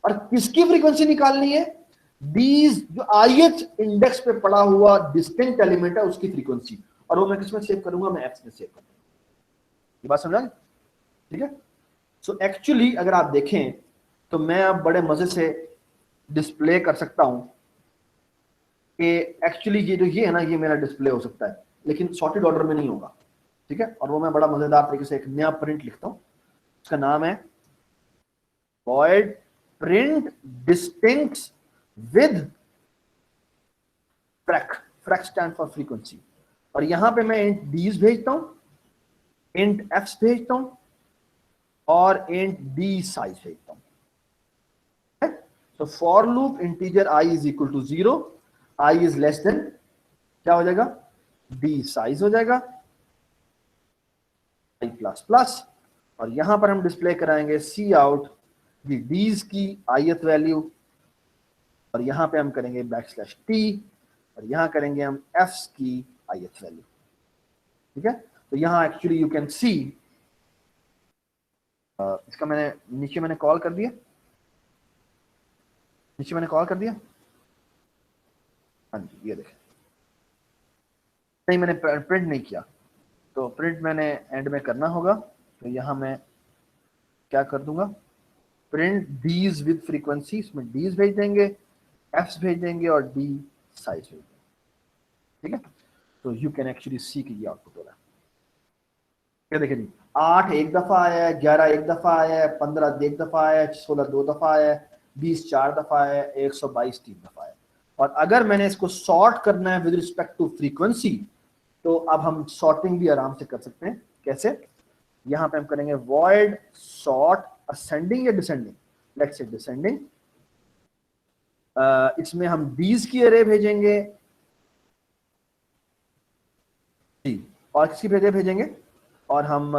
और किसकी फ्रीक्वेंसी निकालनी है, डीज जो ith इंडेक्स पे पड़ा हुआ डिस्टिंक्ट एलिमेंट है उसकी फ्रीक्वेंसी, और वो मैं किसमें सेव करूंगा, मैं एफ्स में सेव करूंगा। ये बात समझा, ठीक है। सो एक्चुअली अगर आप देखें तो मैं अब बड़े मजे से डिस्प्ले कर सकता हूं कि एक्चुअली ये जो ये है ना, ये मेरा डिस्प्ले हो सकता है, लेकिन सॉर्टेड ऑर्डर में नहीं होगा, ठीक है। और वो मैं बड़ा मजेदार तरीके से एक नया प्रिंट लिखता हूं, उसका नाम है void print distincts with frac stand for frequency, और यहां पे मैं int d's भेजता हूं, int f's भेजता हूं, और int d size भेजता हूं। तो for loop integer i is equal to 0, i is less than क्या हो जाएगा, d साइज हो जाएगा i प्लस प्लस, और यहां पर हम डिस्प्ले कराएंगे सी आउट दी डीज की ith वैल्यू, और यहां पे हम करेंगे \t, और यहां करेंगे हम f's की ith वैल्यू, ठीक है। तो यहां एक्चुअली यू कैन सी, इसका मैंने नीचे मैंने कॉल कर दिया, हाँ जी, ये देखें, नहीं मैंने प्रिंट नहीं किया, तो प्रिंट मैंने एंड में करना होगा, तो यहां मैं क्या कर दूंगा, प्रिंट डीज विद फ्रीक्वेंसी, इसमें डीज भेज देंगे, एफ्स भेज देंगे, और डी साइज भेज देंगे, ठीक है। तो यू कैन एक्चुअली सी कि ये आउटपुट हो रहा है, क्या देखें जी, 8 एक दफा आया है, 11 एक दफा आया है, 15 एक दफा आया है, 16 2 दफा आया है, 20 4 दफा है, 122 3 दफा है। और अगर मैंने इसको सॉर्ट करना है विद रिस्पेक्ट टू फ्रीक्वेंसी, तो अब हम सॉर्टिंग भी आराम से कर सकते हैं। कैसे? यहां पे हम करेंगे void sort ascending या डिसेंडिंग, लेट्स से डिसेंडिंग, इसमें हम डीज की अरे भेजेंगे जी, और किसकी भेजेंगे, और हम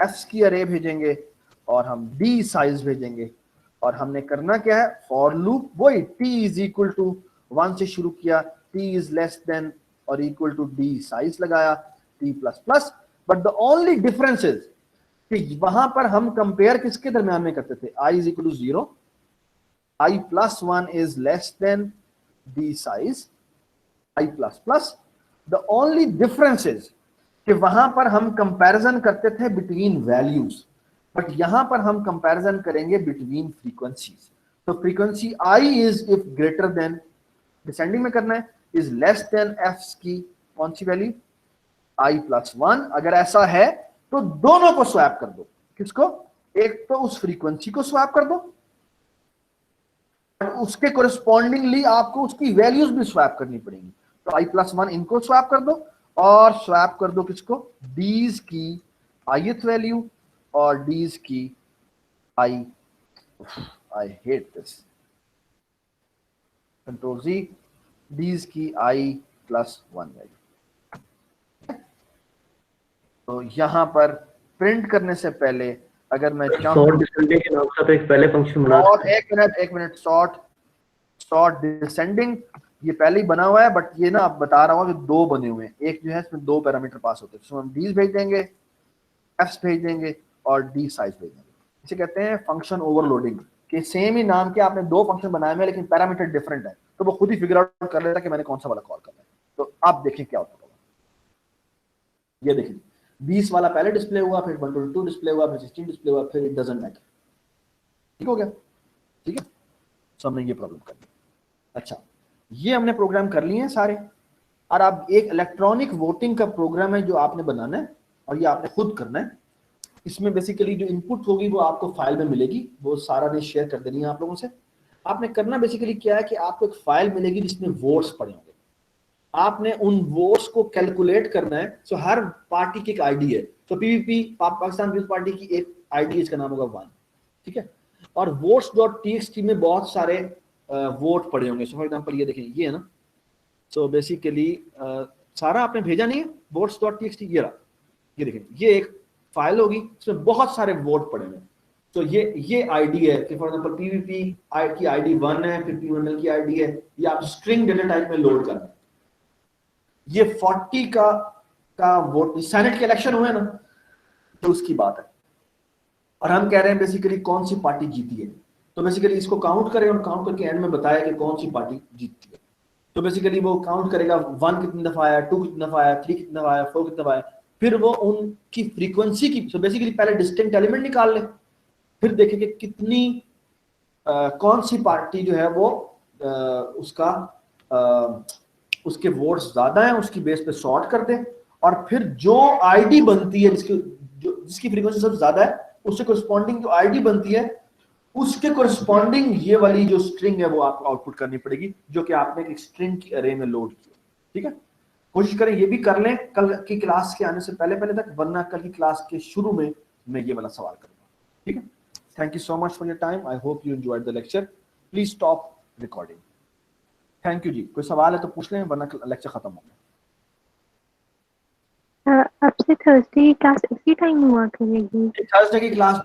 एफ्स की अरे भेजेंगे, और हम डी साइज भेजेंगे, और हमने करना क्या है, फॉर लूप वही t इज इक्वल टू 1 से शुरू किया, t इज लेस देन और इक्वल टू d साइज लगाया, t plus plus, but the only difference is कि वहां पर हम कंपेयर किसके दरमियान में करते थे, i is equal to 0, i plus 1 is less than d size, i plus plus, the only difference is कि वहां पर हम कंपैरिजन करते थे बिटवीन वैल्यूज, बट यहां पर हम कंपैरिजन करेंगे बिटवीन फ्रीक्वेंसीज। तो frequency i is if greater than, descending में करना है, इज लेस देन f की कौन सी वैल्यू i+1। अगर ऐसा है तो दोनों को स्वैप कर दो। किसको? एक तो उस फ्रीक्वेंसी को स्वैप कर दो और उसके कोरिस्पॉन्डिंगली आपको उसकी वैल्यूज भी स्वैप करनी पड़ेंगी। तो i+1 इनको स्वैप कर दो और स्वैप कर दो किसको? डीज की ith वैल्यू और डीज की I hate this, control Z, डीज की i+1 वैल्यू। तो यहां पर प्रिंट करने से पहले अगर मैं चाहूं सॉर्ट डिसेंडिंग के नाम से एक पहले फंक्शन बना और एक मिनट सॉर्ट डिसेंडिंग ये पहले ही बना हुआ है, बट ये ना आप बता रहा हूँ कि दो बने हुए हैं। एक जो है इसमें दो पैरामीटर पास होते हैं, इसमें हम डीज भेज देंगे, एफ्स भेज देंगे और डी साइज भेज देंगे। इसे कहते हैं फंक्शन ओवरलोडिंग, कि सेम ही नाम के आपने दो फंक्शन बनाए हुए हैं लेकिन पैरामीटर डिफरेंट है, तो वो खुद ही फिगर आउट कर लेता कि मैंने कौन सा वाला कॉल करना है। तो आप देखें क्या होता है। ये देखिए 20 वाला पहले डिस्प्ले हुआ, फिर 122 डिस्प्ले हुआ, फिर 16 डिस्प्ले हुआ, फिर इट डजंट मैटर। ठीक हो गया? ठीक है, सो हमने ये प्रॉब्लम कर ली। अच्छा, ये हमने प्रोग्राम कर लिए हैं सारे। और अब एक इलेक्ट्रॉनिक वोटिंग का प्रोग्राम है जो आपने बनाना है और ये आपने खुद करना है। इसमें बेसिकली जो इनपुट होगी वो आपको फाइल में मिलेगी, वो सारा ने शेयर कर देनी है आप लोगों से। आपने करना बेसिकली क्या है कि आपको एक फाइल मिलेगी जिसमें वोट्स पड़े होंगे, आपने उन वोट्स को कैलकुलेट करना है। सो हर पार्टी की एक आईडी है, तो पीवीपी पाकिस्तान पीपल्स पार्टी की एक आईडी, इसका नाम होगा 1, ठीक है। और votes.txt में बहुत सारे वोट पड़े होंगे। सो फॉर एग्जांपल ये देखें, ये है ना, सो बेसिकली सारा आपने भेजा नहीं है votes.txt, ये रहा, ये देखें, ये एक फाइल होगी इसमें बहुत सारे वोट पड़े हुए हैं। तो ये आईडी है कि फॉर एग्जांपल पीवीपी की आईडी 1 है, फिर पीएमएल की आईडी है, ये आप स्ट्रिंग डेटा टाइप में लोड करना है। ये 40 का वोट, सेनेट के इलेक्शन हुए ना, तो उसकी बात है। और हम कह रहे हैं बेसिकली कौन सी पार्टी जीती है, तो बेसिकली इसको काउंट करें और काउंट करके एंड में बताया कि कौन सी पार्टी जीतती है। तो बेसिकली वो काउंट करेगा 1 कितनी दफा आया, 2 कितनी दफा आया, 3 कितनी दफा आया, 4 कितनी दफा आया, फिर वो उनकी फ्रीक्वेंसी की, तो बेसिकली पहले डिस्टिंक्ट एलिमेंट निकाल ले, फिर देखें कि कितनी कौन सी पार्टी जो है वो उसके वोट्स ज्यादा हैं, उसकी बेस पे सॉर्ट कर दे, और फिर जो आईडी बनती है जिसकी फ्रीक्वेंसी सबसे ज्यादा है, उससे कोरिस्पॉन्डिंग जो आईडी बनती है उसके कोरिस्पॉन्डिंग ये वाली जो स्ट्रिंग है वो आपको आउटपुट करनी पड़ेगी, जो कि आपने एक स्ट्रिंग की अरे में लोड की। ठीक है, कोशिश करें ये भी कर लें कल की क्लास के आने से पहले तक, वरना कल की क्लास के शुरू में मैं ये वाला सवाल करूंगा। ठीक है, thank you so much for your time, I hope you enjoyed the lecture. Please stop recording. Thank you जी। कोई सवाल है तो पूछ लें, वरना लेक्चर खत्म हो गया। अब से थर्सडे की क्लास इसी टाइम हुआ करेगी? थर्सडे की क्लास